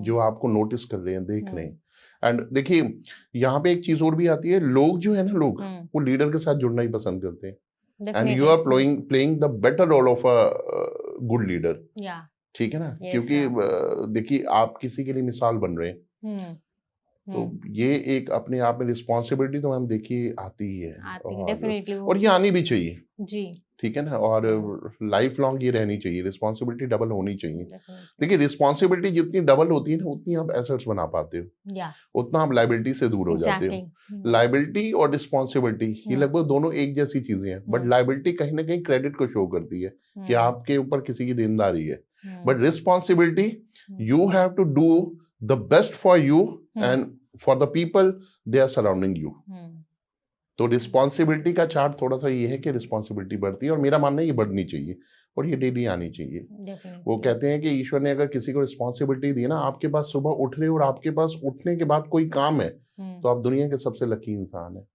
Speaker 2: जो आपको नोटिस कर रहे हैं, देख रहे हैं। एंड देखिए यहाँ पे एक चीज और भी आती है, लोग जो है ना, लोग
Speaker 1: हम्म,
Speaker 2: वो लीडर के साथ जुड़ना ही पसंद करते हैं, and you
Speaker 1: definitely.
Speaker 2: Are playing the better role of a good leader,
Speaker 1: Yeah.
Speaker 2: ठीक है ना,
Speaker 1: Yes,
Speaker 2: क्योंकि
Speaker 1: sir.
Speaker 2: देखिए आप किसी के लिए मिसाल बन रहे हैं,
Speaker 1: हम्म,
Speaker 2: तो ये एक अपने आप में रिस्पॉन्सिबिलिटी तो मैम देखिए आती ही है,
Speaker 1: आती है
Speaker 2: और
Speaker 1: डेफिनेटली वो।
Speaker 2: ये आनी भी चाहिए,
Speaker 1: जी,
Speaker 2: ठीक है ना, और लाइफ लॉन्ग ये रहनी चाहिए, रिस्पॉन्सिबिलिटी डबल होनी चाहिए।
Speaker 1: डेफिनेटली।
Speaker 2: देखिए रिस्पॉन्सिबिलिटी जितनी डबल होती है ना, उतनी आप एसेट्स बना पाते हो,
Speaker 1: या
Speaker 2: उतना आप लाइबिलिटी से दूर हो जाते हो।
Speaker 1: एग्जैक्टली।
Speaker 2: लाइबिलिटी और रिस्पॉन्सिबिलिटी ये लगभग दोनों एक जैसी चीजें हैं, बट लाइबिलिटी कहीं ना कहीं क्रेडिट को शो करती है कि आपके ऊपर किसी की देनदारी है, but responsibility you have to do the best for you and for the people they are surrounding you. तो रिस्पॉन्सिबिलिटी का चार्ट थोड़ा सा ये है कि रिस्पॉन्सिबिलिटी बढ़ती है, और मेरा मानना है ये बढ़नी चाहिए और ये डेली आनी चाहिए। वो कहते हैं कि ईश्वर ने अगर किसी को रिस्पॉन्सिबिलिटी दी ना, आपके पास सुबह उठ रहे हो और आपके पास उठने के बाद कोई काम है, तो आप दुनिया के सबसे लकी इंसान है।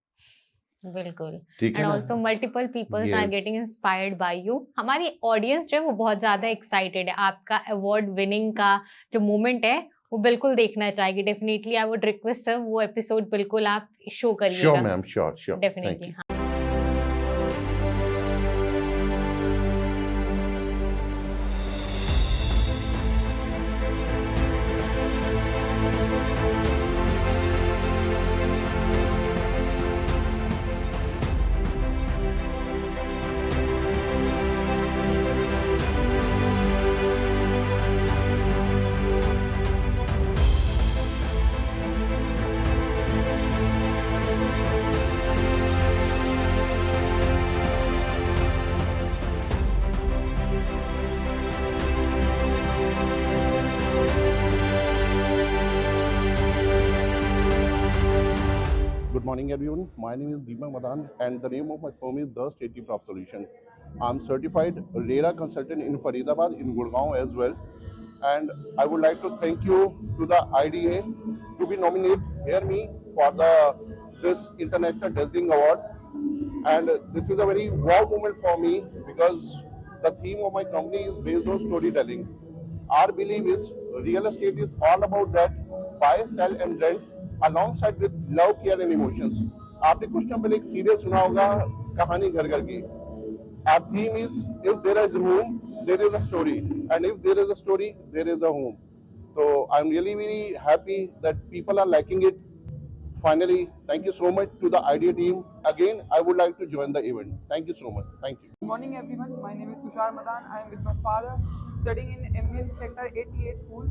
Speaker 1: बिल्कुल।
Speaker 2: ठीक है
Speaker 1: एंड
Speaker 2: ना?
Speaker 1: Also multiple peoples are
Speaker 2: Yes.
Speaker 1: Getting inspired by you. हमारी ऑडियंस जो है वो बहुत ज्यादा एक्साइटेड है, आपका अवार्ड विनिंग का जो मोमेंट है वो बिल्कुल देखना चाहेगी। Definitely I would request sir वो एपिसोड बिल्कुल आप शो करिएगा।
Speaker 2: Sure ma'am, sure sure,
Speaker 1: definitely.
Speaker 2: Good morning, everyone. My name is Deepak Madan, and the name of my firm is The State Prop Solution. I'm certified RERA consultant in Faridabad, in Gurgaon as well. And I would like to thank you to the IDA to be nominated me for this International Dazzling Award. And this is a very wow moment for me because the theme of my company is based on storytelling. Our belief is real estate is all about that buy, sell and rent alongside with love, care and emotions. आपने कुछ time पहले एक serial सुना होगा, कहानी घर घर की। Our theme is if there is a home, there is a story, and if there is a story, there is a home. So I'm really very happy that people are liking it. Finally, thank you so much to the IDEA team. Again, I would like to join the event. Thank you so much. Thank you.
Speaker 3: Good morning everyone, my name is Tushar Madan. I am with my father studying in MN Sector 88 school.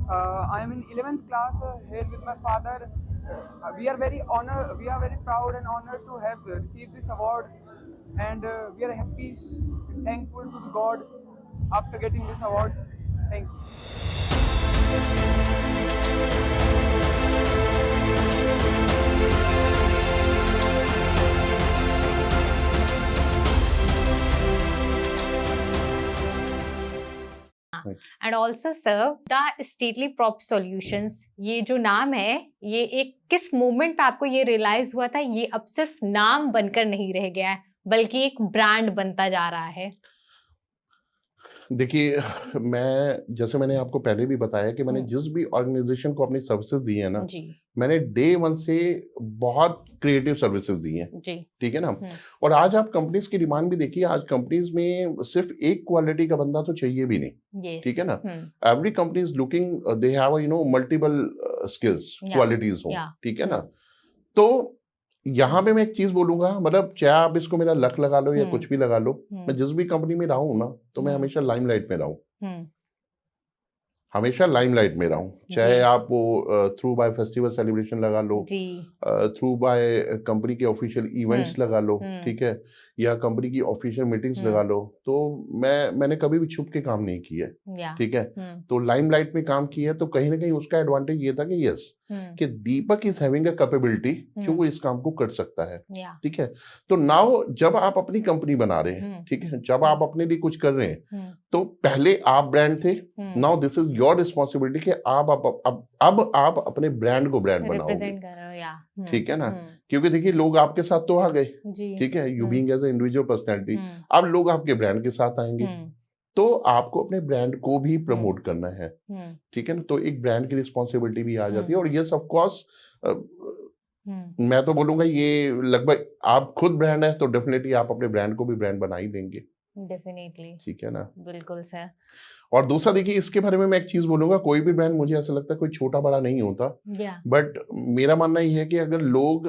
Speaker 3: I am in 11th class here with my father. We are very proud and honored to have received this award, and we are happy and thankful to the God after getting this award. Thank you.
Speaker 1: And also sir the stately prop solutions, ये जो नाम है ये एक किस moment पे आपको ये रियलाइज हुआ था ये अब सिर्फ नाम बनकर नहीं रह गया है बल्कि एक ब्रांड बनता जा रहा है?
Speaker 2: देखिए, मैं जैसे मैंने आपको पहले भी बताया कि मैंने जिस भी ऑर्गेनाइजेशन को अपनी सर्विसेज दी है ना,
Speaker 1: जी
Speaker 2: मैंने डे वन से बहुत क्रिएटिव सर्विसेज दी हैं,
Speaker 1: जी
Speaker 2: ठीक है ना। और आज आप कंपनीज की डिमांड भी देखिए, आज कंपनीज में सिर्फ एक क्वालिटी का बंदा तो चाहिए भी नहीं,
Speaker 1: यस
Speaker 2: ठीक है ना। Every company is looking, they have multiple skills, qualities हो, ठीक है ना। तो यहाँ पे मैं एक चीज बोलूंगा, मतलब चाहे आप इसको मेरा लक लगा लो या कुछ भी लगा लो, मैं जिस भी कंपनी में रहा हूँ ना, तो मैं हमेशा लाइमलाइट में रहा हूँ, हमेशा लाइमलाइट में रहा हूँ। चाहे आप वो थ्रू बाय फेस्टिवल सेलिब्रेशन लगा लो, थ्रू बाय कंपनी के ऑफिशियल इवेंट्स लगा लो, ठीक है, या कंपनी की ऑफिशियल मीटिंग्स लगा लो, तो मैंने कभी भी छुप के काम नहीं किया, ठीक है। तो लाइमलाइट में काम किया, तो कहीं ना कहीं उसका एडवांटेज ये था कि यस कि दीपक इज हैविंग अ कैपेबिलिटी कि वो इस काम को कर सकता है, ठीक है। तो नाउ जब आप अपनी कंपनी बना रहे हैं, ठीक है, जब आप अपने लिए कुछ कर रहे हैं, तो पहले आप ब्रांड थे, now this is your responsibility कि अब आप अपने ब्रांड को ब्रांड बनाओगे, ठीक है ना। क्योंकि देखिए लोग आपके साथ तो आ गए, ठीक है, you being as a individual personality, अब लोग आपके ब्रांड के साथ आएंगे, तो आपको अपने ब्रांड को भी प्रमोट करना है,
Speaker 1: हम्म,
Speaker 2: ठीक है ना। तो एक ब्रांड की रिस्पॉन्सिबिलिटी भी आ जाती है। और यस ऑफ कोर्स
Speaker 1: हम्म,
Speaker 2: मैं तो बोलूंगा ये लगभग आप खुद ब्रांड है तो डेफिनेटली आप अपने ब्रांड को भी ब्रांड बना ही देंगे,
Speaker 1: डेफिनेटली,
Speaker 2: ठीक है ना।
Speaker 1: बिल्कुल सर।
Speaker 2: और दूसरा देखिए, इसके बारे में मैं एक चीज बोलूंगा, कोई भी ब्रांड मुझे ऐसा लगता है कोई छोटा बड़ा नहीं होता,
Speaker 1: या
Speaker 2: बट मेरा मानना ये है कि अगर लोग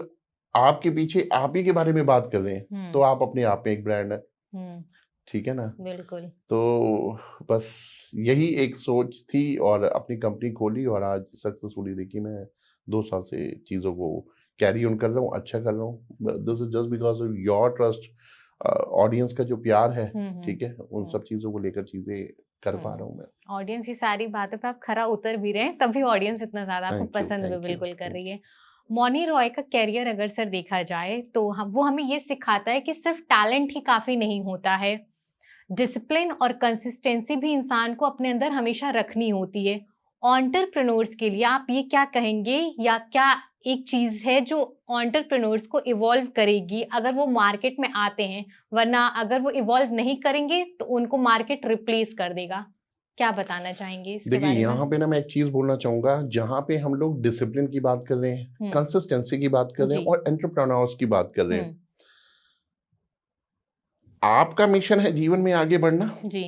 Speaker 2: आपके पीछे आप ही के बारे में बात कर रहे हैं तो आप अपने आप में एक ब्रांड है,
Speaker 1: हम्म,
Speaker 2: ठीक है ना।
Speaker 1: बिल्कुल।
Speaker 2: तो बस यही एक सोच थी और अपनी कंपनी खोली और आज सक्सेसफुली देखिए मैं 2 साल से चीज़ों को कैरी ऑन कर रहा हूँ, अच्छा कर रहा हूँ। This is just because of your trust, audience का जो प्यार है, ठीक है, उन सब चीज़ों को लेकर चीज़ें कर पा रहा हूँ मैं।
Speaker 1: ऑडियंस की सारी बातों पे आप खरा उतर भी रहे हैं, तभी ऑडियंस इतना ज्यादा आपको
Speaker 2: थैंक यू,
Speaker 1: पसंद भी
Speaker 2: थैंक यू,
Speaker 1: बिल्कुल कर
Speaker 2: थैंक
Speaker 1: रही है। मौनी रॉय का कैरियर अगर सर देखा जाए तो वो हमें ये सिखाता है कि सिर्फ टैलेंट ही काफी नहीं होता है, डिसिप्लिन और कंसिस्टेंसी भी इंसान को अपने अंदर हमेशा रखनी होती है। एंटरप्रेन्योर्स के लिए आप ये क्या कहेंगे, या क्या एक चीज है जो एंटरप्रेन्योर्स को इवॉल्व करेगी अगर वो मार्केट में आते हैं, वरना अगर वो इवॉल्व नहीं करेंगे तो उनको मार्केट रिप्लेस कर देगा? क्या बताना चाहेंगे इसके
Speaker 2: देखिए
Speaker 1: बारे में?
Speaker 2: यहाँ पे ना मैं एक चीज बोलना चाहूंगा, जहाँ पे हम लोग डिसिप्लिन की बात कर रहे हैं, कंसिस्टेंसी की बात कर रहे हैं
Speaker 1: जी।
Speaker 2: और एंटरप्रेन्योर्स की बात कर रहे हैं,
Speaker 1: हम्म,
Speaker 2: आपका मिशन है जीवन में आगे बढ़ना,
Speaker 1: जी,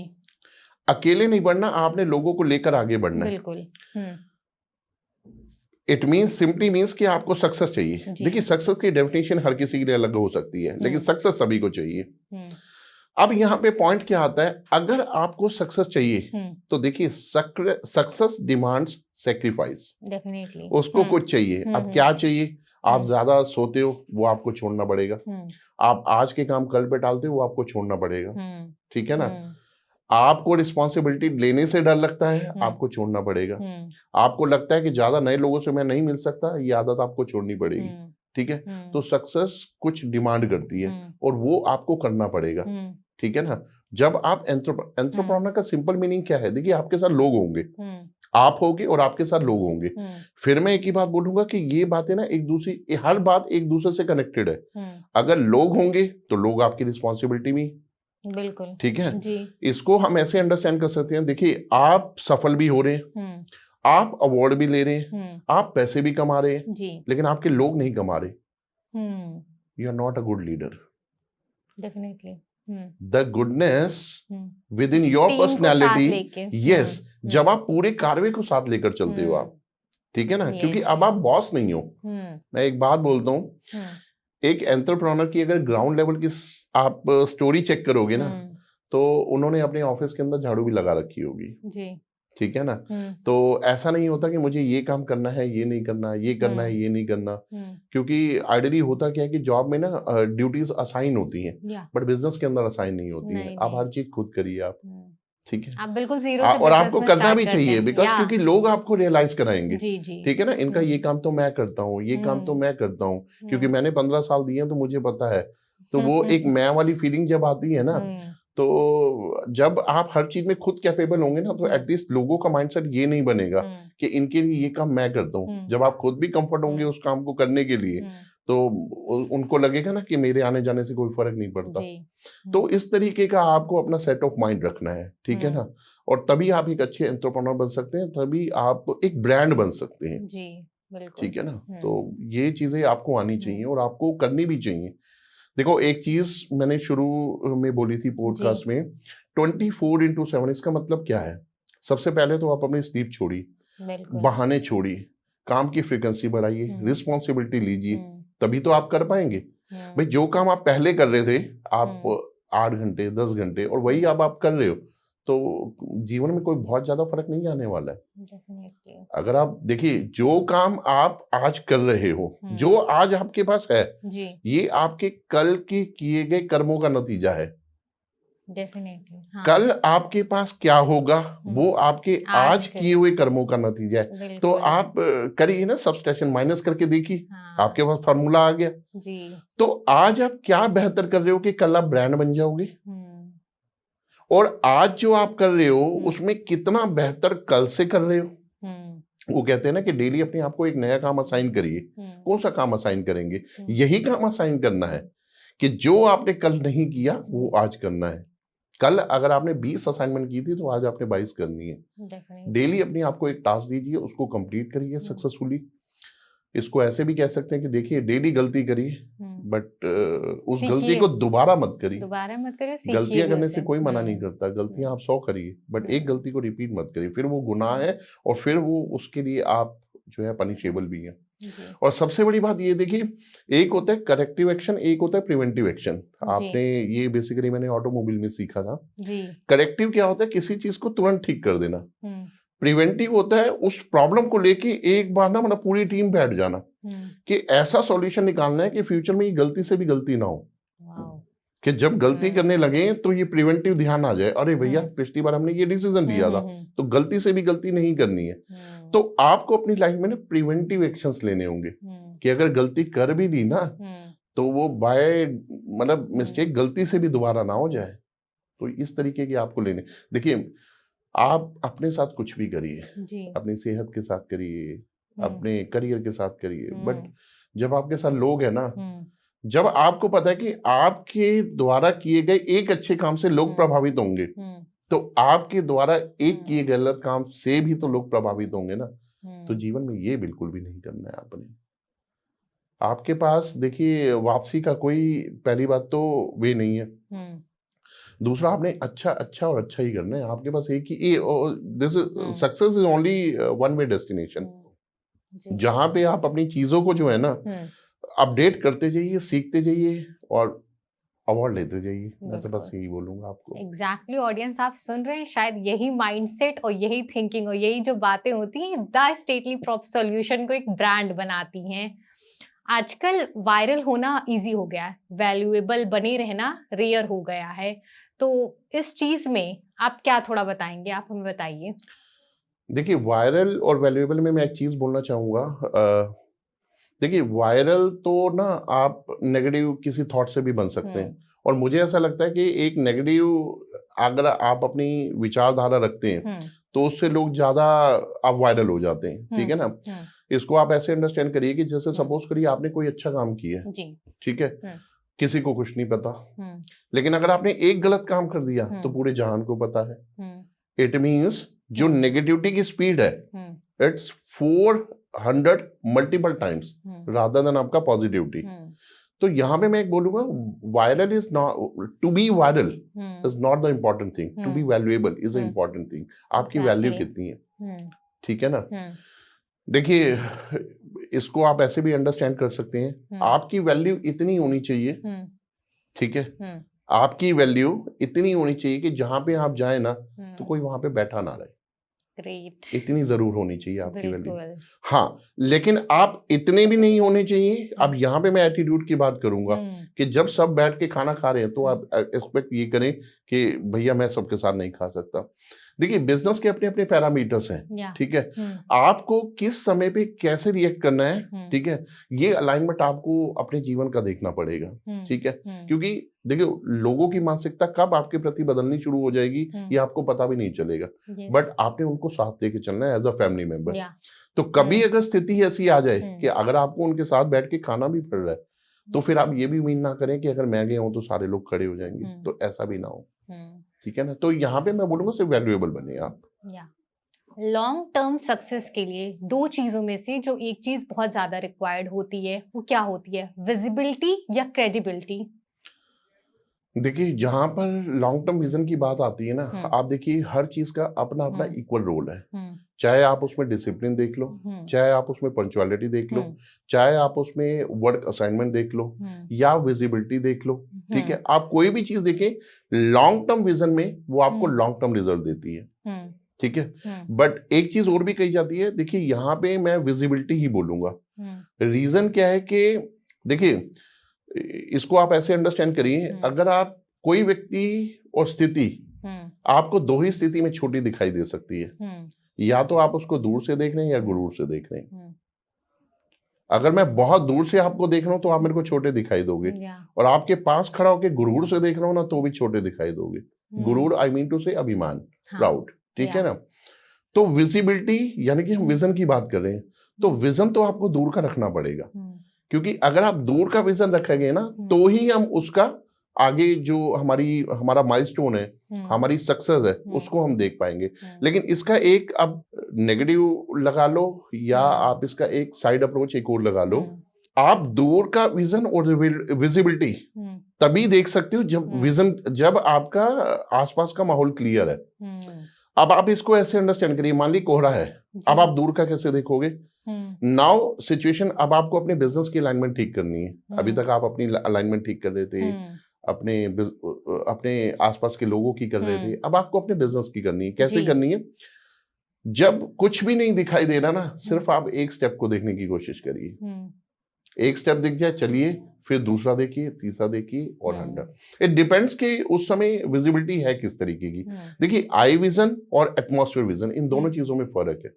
Speaker 2: अकेले नहीं बढ़ना, आपने लोगों को लेकर आगे बढ़ना है।
Speaker 1: बिल्कुल।
Speaker 2: इट मीन्स सिंपली मीन्स कि आपको सक्सेस चाहिए।
Speaker 1: जी।
Speaker 2: देखिए सक्सेस की डेफिनेशन हर किसी के लिए अलग हो सकती है, लेकिन सक्सेस सभी को चाहिए।
Speaker 1: हम्म,
Speaker 2: अब यहाँ पे पॉइंट क्या आता है, अगर आपको सक्सेस चाहिए तो देखिए सक्सेस डिमांड्स सेक्रीफाइस,
Speaker 1: डेफिनेटली
Speaker 2: उसको कुछ चाहिए। अब क्या चाहिए, आप ज्यादा सोते हो वो आपको छोड़ना पड़ेगा, आप आज के काम कल पे टालते हो वो आपको छोड़ना पड़ेगा, ठीक है ना। आपको रिस्पॉन्सिबिलिटी लेने से डर लगता है, आपको छोड़ना पड़ेगा। आपको लगता है कि ज्यादा नए लोगों से मैं नहीं मिल सकता, ये आदत आपको छोड़नी पड़ेगी, ठीक है। तो सक्सेस कुछ डिमांड करती है और वो आपको करना पड़ेगा, ठीक है ना। जब आप एंटरप्रेन्योर का सिंपल मीनिंग क्या है, देखिए आपके साथ लोग होंगे, आप होगे और आपके साथ लोग होंगे। फिर मैं एक ही बात बोलूंगा कि ये बातें ना एक दूसरी, हर बात एक दूसरे से कनेक्टेड है। अगर लोग होंगे तो लोग आपकी रिस्पॉन्सिबिलिटी भी,
Speaker 1: बिल्कुल,
Speaker 2: ठीक है
Speaker 1: जी।
Speaker 2: इसको हम ऐसे अंडरस्टैंड कर सकते हैं, देखिए आप सफल भी हो रहे हैं, आप अवार्ड भी ले रहे हैं, आप पैसे भी कमा रहे हैं,
Speaker 1: जी,
Speaker 2: लेकिन आपके लोग नहीं कमा रहे, you are not a good leader.
Speaker 1: Definitely.
Speaker 2: The goodness within your
Speaker 1: team को साथ
Speaker 2: पर्सनैलिटी,
Speaker 1: लेके।
Speaker 2: यस, जब आप पूरे कार्य को साथ लेकर चलते हो आप, ठीक है ना, क्योंकि अब आप बॉस नहीं हो। मैं एक बात बोलता हूँ, एक एंटरप्रेन्योर की अगर ग्राउंड लेवल की आप स्टोरी चेक करोगे ना, तो उन्होंने अपने ऑफिस के अंदर झाड़ू भी लगा रखी होगी,
Speaker 1: जी,
Speaker 2: ठीक है ना। तो ऐसा नहीं होता कि मुझे ये काम करना है, ये नहीं करना, ये करना है, ये नहीं करना, क्योंकि आइडियली होता क्या है कि जॉब में ना ड्यूटीज असाइन होती हैं, बट बिजनेस के अंदर असाइन नहीं होती हैं। आप हर चीज खुद करिए आप, ठीक है,
Speaker 1: आप बिल्कुल जीरो से
Speaker 2: और आपको
Speaker 1: बिजनेस में
Speaker 2: करना
Speaker 1: स्टार्ट
Speaker 2: भी
Speaker 1: करते
Speaker 2: चाहिए,
Speaker 1: हैं।
Speaker 2: बिकॉज क्योंकि लोग आपको रियलाइज कराएंगे,
Speaker 1: जी, जी।
Speaker 2: ठीक है ना, इनका ये काम तो मैं करता हूँ, ये काम तो मैं करता हूँ, क्योंकि मैंने 15 साल दिए हैं तो मुझे पता है। तो वो एक मैं वाली फीलिंग जब आती है ना, तो जब आप हर चीज में खुद कैपेबल होंगे ना, तो एटलीस्ट लोगों का माइंडसेट ये नहीं बनेगा कि इनके लिए ये काम मैं करता हूँ। जब आप खुद भी कंफर्ट होंगे उस काम को करने के लिए, तो उनको लगेगा ना कि मेरे आने जाने से कोई फर्क नहीं पड़ता। तो इस तरीके का आपको अपना सेट ऑफ माइंड रखना है, ठीक है ना, और तभी आप एक अच्छे एंटरप्रेन्योर बन सकते हैं, तभी आप एक ब्रांड बन सकते हैं,
Speaker 1: जी, बिल्कुल,
Speaker 2: ठीक है ना। तो ये चीजें आपको आनी चाहिए और आपको करनी भी चाहिए। देखो एक चीज मैंने शुरू में बोली थी पॉडकास्ट में, 24/7, इसका मतलब क्या है। सबसे पहले तो आप अपनी स्लीप छोड़िए, बहाने छोड़िए, काम की फ्रीक्वेंसी बढ़ाइए, रिस्पॉन्सिबिलिटी लीजिए, तभी तो आप कर पाएंगे। भाई जो काम आप पहले कर रहे थे, आप 8 घंटे 10 घंटे, और वही अब आप कर रहे हो, तो जीवन में कोई बहुत ज्यादा फर्क नहीं आने वाला है। अगर आप देखिए, जो काम आप आज कर रहे हो, जो आज आपके पास है, ये आपके कल के किए गए कर्मों का नतीजा है।
Speaker 1: डेफिनेटली, हाँ।
Speaker 2: कल आपके पास क्या होगा, वो आपके आज किए हुए कर्मों का नतीजा है। तो आप करिए ना, सब्सट्रैक्शन, माइनस करके देखिए, आपके पास फार्मूला आ गया।
Speaker 1: जी।
Speaker 2: तो आज आप क्या बेहतर कर रहे हो कि कल आप ब्रांड बन जाओगे, और आज जो आप कर रहे हो उसमें कितना बेहतर कल से कर रहे हो। वो कहते हैं ना कि डेली अपने आप को एक नया काम असाइन करिए। कौन सा काम असाइन करेंगे, यही काम असाइन करना है कि जो आपने कल नहीं किया वो आज करना है, कल अगर आपने 20 असाइनमेंट की थी तो आज आपने 22 करनी है।
Speaker 1: डेफिनेटली।
Speaker 2: डेली अपने आप को एक टास्क दीजिए, उसको कंप्लीट करिए सक्सेसफुली। इसको ऐसे भी कह सकते हैं कि देखिए डेली गलती करिए, बट उस गलती
Speaker 1: सीखिए।
Speaker 2: को दोबारा मत करिए।
Speaker 1: दोबारा मत करिए, सीखिए
Speaker 2: गलतियां
Speaker 1: भी
Speaker 2: करने
Speaker 1: उससे।
Speaker 2: से कोई मना नहीं करता, गलतियां आप 100 करिए, बट एक गलती को रिपीट मत करिए, फिर वो गुनाह है और फिर वो उसके लिए आप जो है पनिशेबल भी हैं।
Speaker 1: जी।
Speaker 2: और सबसे बड़ी बात ये देखिए, एक होता है करेक्टिव एक्शन, एक होता है प्रिवेंटिव एक्शन।
Speaker 1: जी।
Speaker 2: आपने ये बेसिकली मैंने ऑटोमोबाइल में सीखा था।
Speaker 1: जी।
Speaker 2: करेक्टिव क्या होता है, किसी चीज को तुरंत ठीक कर देना।
Speaker 1: हम्म।
Speaker 2: प्रिवेंटिव होता है उस प्रॉब्लम को लेके एक बार ना मतलब पूरी टीम बैठ जाना कि ऐसा सॉल्यूशन निकालना है कि फ्यूचर में ये गलती से भी गलती ना हो।
Speaker 1: वाओ।
Speaker 2: कि जब गलती करने लगे तो ये प्रिवेंटिव ध्यान आ जाए, अरे भैया पिछली बार हमने ये डिसीजन लिया था तो गलती से भी गलती नहीं करनी है। तो आपको अपनी लाइफ में ना प्रिवेंटिव एक्शंस लेने होंगे कि अगर गलती कर भी दी ना तो वो बाय मतलब मिस्टेक गलती से भी दोबारा ना हो जाए। तो इस तरीके की आपको लेने, देखिए आप अपने साथ कुछ भी करिए, अपनी सेहत के साथ करिए, अपने करियर के साथ करिए, बट जब आपके साथ लोग हैं ना, जब आपको पता है कि आपके द्वारा किए गए एक अच्छे काम से लोग प्रभावित होंगे, तो आपके द्वारा एक किए गलत काम से भी तो लोग प्रभावित होंगे ना। तो जीवन में ये बिल्कुल भी नहीं करना है आपने। आपके पास देखिए वापसी का कोई पहली बात तो वे नहीं है, दूसरा आपने अच्छा अच्छा और अच्छा ही करना है। आपके पास एक ही this success is only one way destination, जहां पे आप अपनी चीजों को जो है ना अपडेट करते जाइए, सीखते जाइए और अवार्ड लेते जाइए। मैं तो बस यही बोलूंगा आपको।
Speaker 1: एग्जैक्टली ऑडियंस, आप सुन रहे हैं, शायद यही माइंडसेट और यही थिंकिंग और यही जो बातें होती हैं द स्टेटली प्रॉप सॉल्यूशन को एक ब्रांड बनाती हैं। आजकल वायरल होना इजी हो गया है, वैल्यूएबल बने रहना रेयर हो गया है। तो इस चीज में आप क्या थोड़ा बताएंगे, आप हमें बताइए।
Speaker 2: देखिए वायरल और वैल्यूएबल में मैं एक चीज बोलना चाहूंगा। देखिए वायरल तो ना आप नेगेटिव किसी थॉट से भी बन सकते हैं, और मुझे ऐसा लगता है कि एक नेगेटिव अगर आप अपनी विचारधारा रखते हैं तो उससे लोग ज्यादा आप वायरल हो जाते हैं, ठीक है ना। इसको आप ऐसे अंडरस्टैंड करिए कि जैसे सपोज करिए आपने कोई अच्छा काम किया है, ठीक है, किसी को कुछ नहीं पता, लेकिन अगर आपने एक गलत काम कर दिया तो पूरे जहान को पता है। इट मीन्स जो नेगेटिविटी की स्पीड है it's 400 multiple times rather than आपका पॉजिटिविटी। तो यहाँ पे मैं एक बोलूंगा, viral is not to be viral is not the important thing, to be valuable is the important thing. आपकी वैल्यू कितनी है, ठीक है ना। देखिए इसको आप ऐसे भी अंडरस्टैंड कर सकते हैं, आपकी वैल्यू इतनी होनी चाहिए, ठीक है, आपकी वैल्यू इतनी होनी चाहिए कि जहां पे आप जाए ना तो कोई वहां पे बैठा ना रहे।
Speaker 1: ग्रेट।
Speaker 2: इतनी जरूर होनी चाहिए आपकी वैल्यू। हाँ, लेकिन आप इतने भी नहीं होने चाहिए। अब यहाँ पे मैं एटीट्यूड की बात करूंगा कि जब सब बैठ के खाना खा रहे हैं तो आप एक्सपेक्ट ये करें कि भैया मैं सबके साथ नहीं खा सकता। देखिए बिजनेस के अपने अपने पैरामीटर्स हैं, ठीक है, आपको किस समय पे कैसे रिएक्ट करना है, ठीक है, ये अलाइनमेंट आपको अपने जीवन का देखना पड़ेगा, ठीक है, क्योंकि देखिए लोगों की मानसिकता कब आपके प्रति बदलनी शुरू हो जाएगी ये आपको पता भी नहीं चलेगा, बट आपने उनको साथ लेके चलना है एज अ फैमिली मेंबर। तो कभी अगर स्थिति ऐसी आ जाए कि अगर आपको उनके साथ बैठ के खाना भी पड़ रहा है तो फिर आप ये भी उम्मीद ना करें कि अगर मैं गया हूं तो सारे लोग खड़े हो जाएंगे, तो ऐसा भी ना हो, ठीक है ना। तो यहाँ पे मैं बोलूंगा सिर्फ वैल्यूएबल बने आप।
Speaker 1: लॉन्ग टर्म सक्सेस के लिए दो चीजों में से जो एक चीज बहुत ज्यादा रिक्वायर्ड होती है वो क्या होती है, विजिबिलिटी या क्रेडिबिलिटी?
Speaker 2: देखिए जहां पर लॉन्ग टर्म विजन की बात आती है ना, आप देखिए हर चीज का अपना अपना इक्वल रोल है। चाहे आप उसमें डिसिप्लिन देख लो, चाहे आप उसमें पंक्चुअलिटी देख लो, चाहे आप उसमें वर्क असाइनमेंट देख लो या विजिबिलिटी देख लो, ठीक है, आप कोई भी चीज देखें लॉन्ग टर्म विजन में वो आपको लॉन्ग टर्म रिजल्ट देती है, ठीक है। बट एक चीज और भी कही जाती है, देखिए यहाँ पे मैं विजिबिलिटी ही बोलूंगा। रीजन क्या है कि देखिए इसको आप ऐसे अंडरस्टैंड करिए, अगर आप कोई व्यक्ति और स्थिति आपको दो ही स्थिति में छोटी दिखाई दे सकती है, या तो आप उसको दूर से देख रहे हैं या गुरूर से देख रहे हैं। अगर मैं बहुत दूर से आपको देख रहा हूं तो आप मेरे को छोटे दिखाई दोगे, और आपके पास खड़ा होकर गुरूर से देख रहा हूं ना तो भी छोटे दिखाई दोगे। गुरूर आई मीन टू से अभिमान, प्राउड, ठीक है ना। तो विजिबिलिटी यानी कि हम विजन की बात कर रहे हैं, तो विजन तो आपको दूर का रखना पड़ेगा, क्योंकि अगर आप दूर का विजन रखेंगे ना तो ही हम उसका आगे जो हमारा माइलस्टोन है, हमारी सक्सेस है, उसको हम देख पाएंगे। लेकिन इसका एक अब नेगेटिव लगा लो या आप इसका एक साइड अप्रोच एक और लगा लो, आप दूर का विजन और विजिबिलिटी तभी देख सकते हो जब आपका आसपास का माहौल क्लियर है। अब आप इसको ऐसे अंडरस्टैंड करिए, मान ली कोहरा है, अब आप दूर का कैसे देखोगे? नाउ सिचुएशन, अब आपको अपने बिजनेस की अलाइनमेंट ठीक करनी है। अभी तक आप अपनी अलाइनमेंट ठीक कर रहे थे, अपने आसपास के लोगों की कर रहे थे, अब आपको अपने बिजनेस की करनी है। कैसे करनी है? जब कुछ भी नहीं दिखाई दे रहा ना, सिर्फ आप एक स्टेप को देखने की कोशिश करिए। एक स्टेप दिख जाए, चलिए, फिर दूसरा देखिए, तीसरा देखिए और 100। इट डिपेंड्स कि उस समय विजिबिलिटी है किस तरीके की। देखिए, आई विजन और एटमॉस्फेयर विजन, इन दोनों चीजों में फर्क है।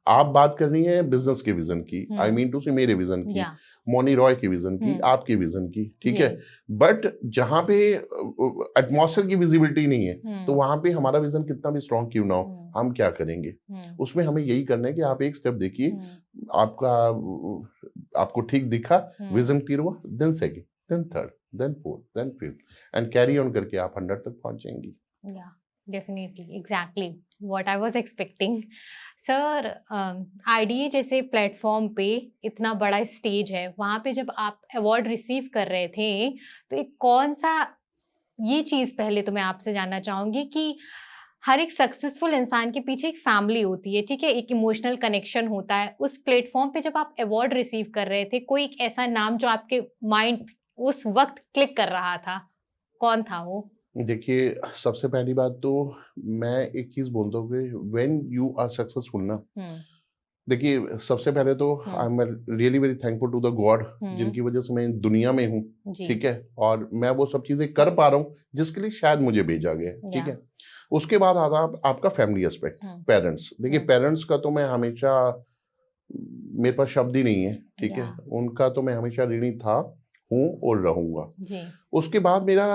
Speaker 2: आप बात कर रही हैं बिजनेस के विजन की, आई मीन टू से मेरे विजन की, मोनी रॉय के विजन की, आपके विजन की, ठीक है। बट जहां पे एटमॉस्फेयर की विजिबिलिटी नहीं है, तो वहां पे हमारा विजन कितना भी स्ट्रॉन्ग क्यों ना हो, हम क्या करेंगे? उसमें हमें यही करना है कि आप एक स्टेप देखिए, आपको ठीक दिखा, विजन क्लियर हुआ, then second, then third, then fourth, then fifth, and carry on करके आप 100 तक पहुंच जाएंगी।
Speaker 1: Definitely, exactly what I was expecting. Sir, IDA जैसे प्लेटफॉर्म पे इतना बड़ा स्टेज है, वहाँ पे जब आप अवार्ड रिसीव कर रहे थे, तो एक कौन सा, ये चीज़ पहले तो मैं आपसे जानना चाहूँगी कि हर एक सक्सेसफुल इंसान के पीछे एक फैमिली होती है, ठीक है, एक इमोशनल कनेक्शन होता है। उस प्लेटफॉर्म पे जब आप अवार्ड रिसीव कर रहे थे, कोई एक ऐसा नाम जो आपके माइंड उस वक्त क्लिक कर रहा था, कौन था वो?
Speaker 2: देखिए, सबसे पहली बात तो मैं एक चीज बोलता हूँ कि व्हेन यू आर सक्सेसफुल ना, देखिए, सबसे पहले तो I am really very thankful to the God, जिनकी वजह से मैं दुनिया में हूँ, ठीक है, और मैं वो सब चीजें कर पा रहा हूँ जिसके लिए शायद मुझे भेजा गया, ठीक है। उसके बाद आता आपका फैमिली एस्पेक्ट, पेरेंट्स। देखिए, पेरेंट्स का तो मैं हमेशा, मेरे पास शब्द ही नहीं है, ठीक है, उनका तो मैं हमेशा ऋणी था, हूँ और रहूंगा। उसके बाद मेरा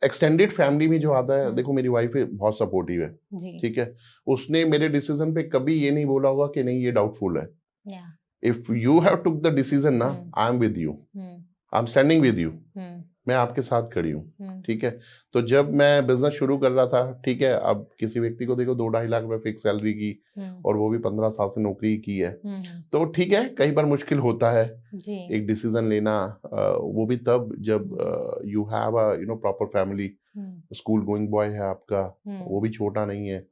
Speaker 2: एक्सटेंडेड फैमिली में जो आता है, देखो मेरी वाइफ बहुत सपोर्टिव है, ठीक है, उसने मेरे डिसीजन पे कभी ये नहीं बोला होगा कि नहीं ये डाउटफुल है। If you have took the decision ना, I am with you, I am standing with you, मैं आपके साथ खड़ी हूँ, ठीक है। तो जब मैं बिजनेस शुरू कर रहा था, ठीक है, अब किसी व्यक्ति को देखो 2-2.5 लाख रुपए फिक्स सैलरी की, और वो भी 15 साल से नौकरी की है, तो ठीक है, कई बार मुश्किल होता है एक डिसीजन लेना, वो भी तब जब you have a proper family, school going boy है आपका, वो भी छोटा नहीं है,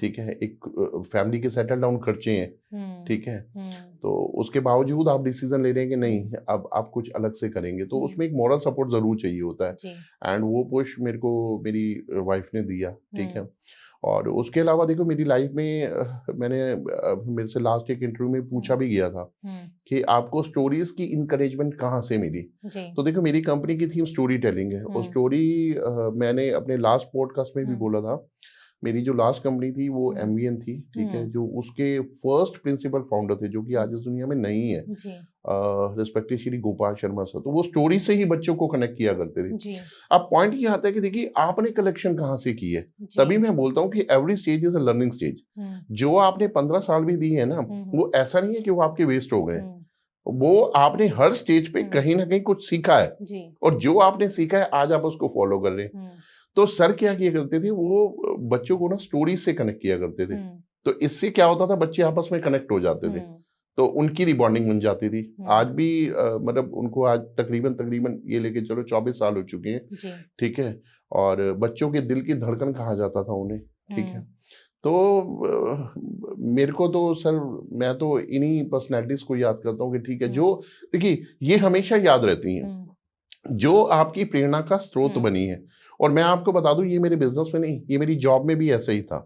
Speaker 2: ठीक है, एक फैमिली के सेटल डाउन खर्चे हैं, ठीक है, तो उसके बावजूद आप डिसीजन ले रहे हैं कि नहीं अब आप कुछ अलग से करेंगे, तो उसमें एक मॉरल सपोर्ट जरूर चाहिए होता है, एंड वो पुश मेरे को मेरी वाइफ ने दिया, ठीक है। और उसके अलावा देखो, मेरी लाइफ में मेरे से लास्ट एक इंटरव्यू में पूछा भी गया था कि आपको स्टोरीज की इनकरेजमेंट कहाँ से मिली, तो देखो मेरी कंपनी की थीम स्टोरी टेलिंग है, और स्टोरी मैंने अपने लास्ट पॉडकास्ट में भी बोला था, मेरी जो लास्ट कंपनी थी वो MVN थी, ठीक है, जो उसके फर्स्ट प्रिंसिपल फाउंडर थे, जो कि आज इस दुनिया में नहीं है, रिस्पेक्टेड श्री गोपाल शर्मा सर, तो वो स्टोरी से ही बच्चों को कनेक्ट किया करते थे। अब पॉइंट ये आता है कि देखिए, आपने कलेक्शन कहाँ से की है, तभी मैं बोलता हूँ कि every stage is a learning stage. जो आपने 15 साल भी दी है ना, वो ऐसा नहीं है कि वो आपके वेस्ट हो गए, वो आपने हर स्टेज पे कहीं ना कहीं कुछ सीखा है, और जो आपने सीखा है आज आप उसको फॉलो कर रहे हैं। तो सर क्या किया करते थे, वो बच्चों को ना स्टोरी से कनेक्ट किया करते थे, तो इससे क्या होता था, बच्चे आपस में कनेक्ट हो जाते थे, तो उनकी रिबॉन्डिंग बन जाती थी। आज भी मतलब उनको आज तकरीबन ये लेके चलो 24 साल हो चुके हैं, ठीक है, और बच्चों के दिल की धड़कन कहा जाता था उन्हें, ठीक है। तो मेरे को तो सर, मैं तो इन्हीं पर्सनैलिटीज को याद करता हूँ कि ठीक है, जो देखिए ये हमेशा याद रहती हैं, जो आपकी प्रेरणा का स्रोत बनी है। और मैं आपको बता दूं, ये मेरे बिजनेस में नहीं, ये मेरी जॉब में भी ऐसा ही था।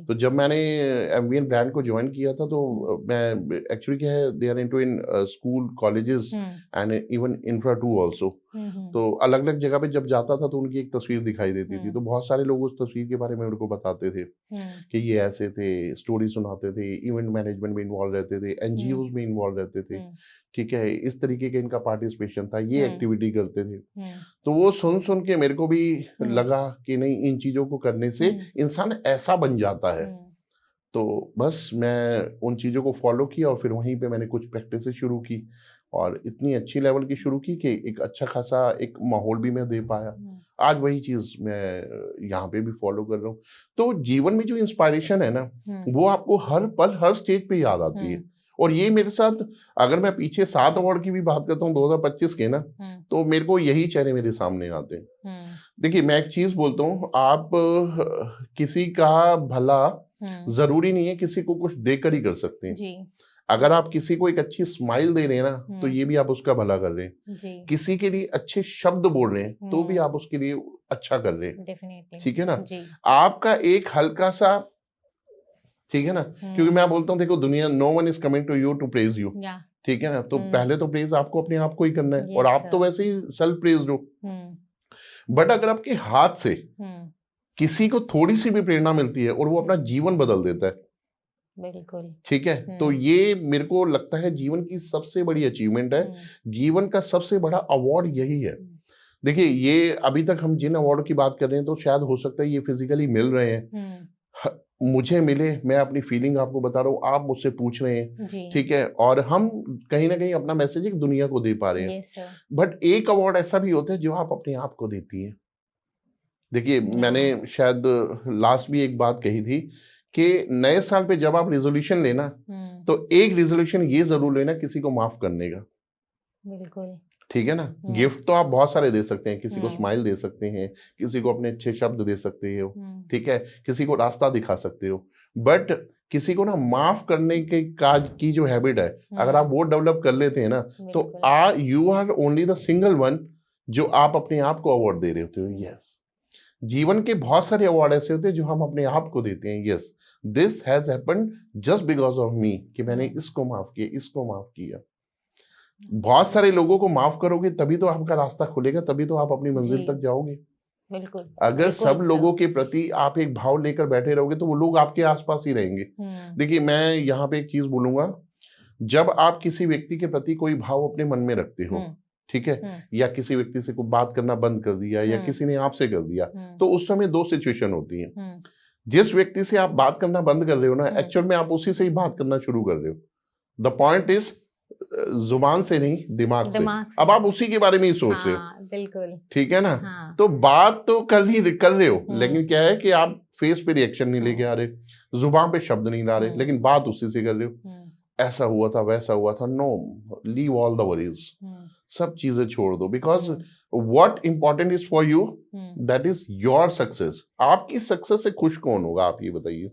Speaker 2: तो जब मैंने MVN ब्रांड को ज्वाइन किया था, तो मैं एक्चुअली क्या है, they are into in school, colleges and even infra too also. तो अलग अलग जगह पे जब जाता था तो उनकी एक तस्वीर दिखाई देती थी, तो बहुत सारे लोग उस तस्वीर के बारे में उनको बताते थे कि ये ऐसे थे, स्टोरी सुनाते थे, इवेंट मैनेजमेंट में इन्वॉल्व रहते थे, NGOs में इन्वॉल्व रहते थे, ठीक है, इस तरीके का इनका पार्टिसिपेशन था, ये एक्टिविटी करते थे। तो वो सुन के मेरे को भी लगा कि नहीं, इन चीजों को करने से इंसान ऐसा बन जाता है। तो बस मैं उन चीजों को फॉलो किया, और फिर वहीं पे मैंने कुछ प्रैक्टिस शुरू की, और इतनी अच्छी लेवल की शुरू की कि एक अच्छा खासा एक माहौल भी मैं दे पाया। आज वही चीज मैं यहाँ पे भी फॉलो कर रहा हूँ। तो जीवन में जो इंस्पायरेशन है ना, वो आपको हर पल हर स्टेज पे याद आती है। और ये मेरे साथ, अगर मैं पीछे 7 अवार्ड की भी बात करता हूँ 2025 के ना, तो मेरे को यही चेहरे मेरे सामने आते हैं। देखिए मैं एक चीज बोलता हूँ, आप किसी का भला जरूरी नहीं है किसी को कुछ देकर ही कर सकते हैं
Speaker 1: जी।
Speaker 2: अगर आप किसी को एक अच्छी स्माइल दे रहे हैं ना, तो ये भी आप उसका भला कर रहे हैं।
Speaker 1: जी।
Speaker 2: किसी के लिए अच्छे शब्द बोल रहे हैं, तो भी आप उसके लिए अच्छा कर रहे हैं।
Speaker 1: डेफिनेटली।
Speaker 2: ठीक है ना?
Speaker 1: जी।
Speaker 2: आपका एक हल्का सा, ठीक है ना, क्योंकि मैं बोलता हूँ देखो दुनिया, no one is coming to you to praise you. ठीक है ना? तो पहले तो प्रेज आपको अपने आप को ही करना है, और आप तो वैसे ही सेल्फ प्रेज हो। बट अगर आपके हाथ से किसी को थोड़ी सी भी प्रेरणा मिलती है और वो अपना जीवन बदल देता है,
Speaker 1: बिल्कुल,
Speaker 2: ठीक है, तो ये मेरे को लगता है जीवन की सबसे बड़ी अचीवमेंट है। जीवन का सबसे बड़ा अवार्ड यही है। देखिए ये अभी तक हम जिन अवार्ड की बात कर रहे हैं, तो शायद हो सकता है ये फिजिकली मिल रहे हैं, मुझे मिले, मैं अपनी फीलिंग आपको बता रहा हूँ, आप मुझसे पूछ रहे हैं, ठीक है, और हम कहीं ना कहीं अपना मैसेज एक दुनिया को दे पा रहे हैं। बट एक अवार्ड ऐसा भी होता है जो आप अपने आप को देती है। देखिए मैंने शायद लास्ट भी एक बात कही थी कि नए साल पे जब आप रिजोल्यूशन लेना, तो एक रिजोल्यूशन ये जरूर लेना किसी को माफ करने का।
Speaker 1: बिल्कुल,
Speaker 2: ठीक है ना? गिफ्ट तो आप बहुत सारे दे सकते हैं, किसी को स्माइल दे सकते हैं, किसी को अपने अच्छे शब्द दे सकते हो, ठीक है, किसी को रास्ता दिखा सकते हो, बट किसी को ना माफ करने के काज की जो हैबिट है, अगर आप वो डेवलप कर लेते हैं ना, तो you are only the single one जो आप अपने आप को अवार्ड दे रहे होते हो। यस, जीवन के बहुत सारे अवार्ड ऐसे होते हैं जो हम अपने आप को देते हैं। Yes, this has happened just because of me, कि मैंने इसको माफ किया, इसको माफ किया। बहुत सारे लोगों को माफ करोगे तभी तो आपका रास्ता खुलेगा, तभी तो आप अपनी मंजिल तक जाओगे।
Speaker 1: बिल्कुल।
Speaker 2: अगर सब लोगों के प्रति आप एक भाव लेकर बैठे रहोगे, तो वो लोग आपके आसपास ही रहेंगे। देखिए मैं यहाँ पे एक चीज बोलूंगा, जब आप किसी व्यक्ति के प्रति कोई भाव अपने मन में रखते हो, ठीक है, या किसी व्यक्ति से कोई बात करना बंद कर दिया, या किसी ने आपसे कर दिया, तो उस समय दो सिचुएशन होती है। जिस व्यक्ति से आप बात करना बंद कर रहे हो ना, एक्चुअल में आप उसी से ही बात करना शुरू कर रहे हो। द पॉइंट इज जुबान से नहीं, दिमाग से। अब आप उसी के बारे में ही सोच रहे हो।
Speaker 1: बिल्कुल,
Speaker 2: ठीक है ना? तो बात तो कर रहे हो, लेकिन क्या है कि आप फेस पे रिएक्शन नहीं लेके आ रहे, जुबान पे शब्द नहीं ला रहे, लेकिन बात उसी से कर रहे हो। ऐसा हुआ था, वैसा हुआ था, no, leave all the worries, सब चीजें छोड़ दो, because what important is for you, that is your success. आपकी सक्सेस से खुश कौन होगा, आप ये बताइए।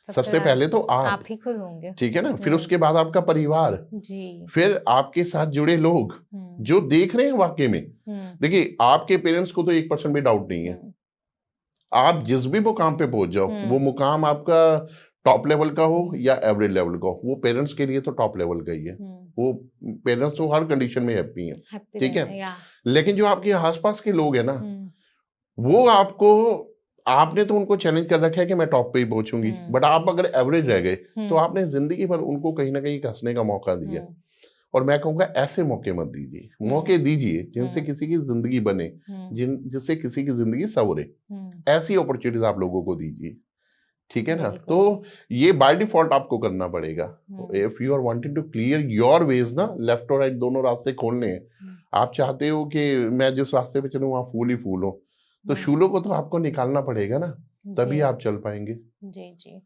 Speaker 2: सबसे पहले तो आप
Speaker 1: ही खुद होंगे,
Speaker 2: ठीक है ना, फिर उसके बाद आपका परिवार जी, फिर आपके साथ जुड़े लोग जो देख रहे हैं वाकई में। देखिए आपके पेरेंट्स को तो 1% भी डाउट नहीं है, आप जिस भी मुकाम पे पहुंच जाओ, वो मुकाम आपका टॉप लेवल का हो या एवरेज लेवल का हो, वो पेरेंट्स के लिए तो टॉप लेवल का ही है। वो पेरेंट्स तो हर कंडीशन में हैप्पी हैं, ठीक है, लेकिन जो आपके आसपास के लोग हैं ना, वो आपने तो उनको चैलेंज कर रखा है कि मैं टॉप पे ही पहुंचूंगी, बट आप अगर एवरेज रह गए, तो आपने जिंदगी भर उनको कहीं ना कहीं हंसने का मौका दिया। और मैं कहूंगा ऐसे मौके मत दीजिए, मौके दीजिए जिनसे किसी की जिंदगी बने, जिससे किसी की जिंदगी संवरे। ऐसी अपॉर्चुनिटीज आप लोगों को दीजिए, ठीक है ना? तो ये बाय डिफॉल्ट आपको करना पड़ेगा। If you are wanted to clear your ways ना, लेफ्ट और राइट दोनों रास्ते खोलने हैं। आप चाहते हो कि मैं जिस रास्ते पे चलूं वहां फूल ही फूल हो, तो शूलों को तो आपको निकालना पड़ेगा ना, तभी आप चल पाएंगे। जी जी।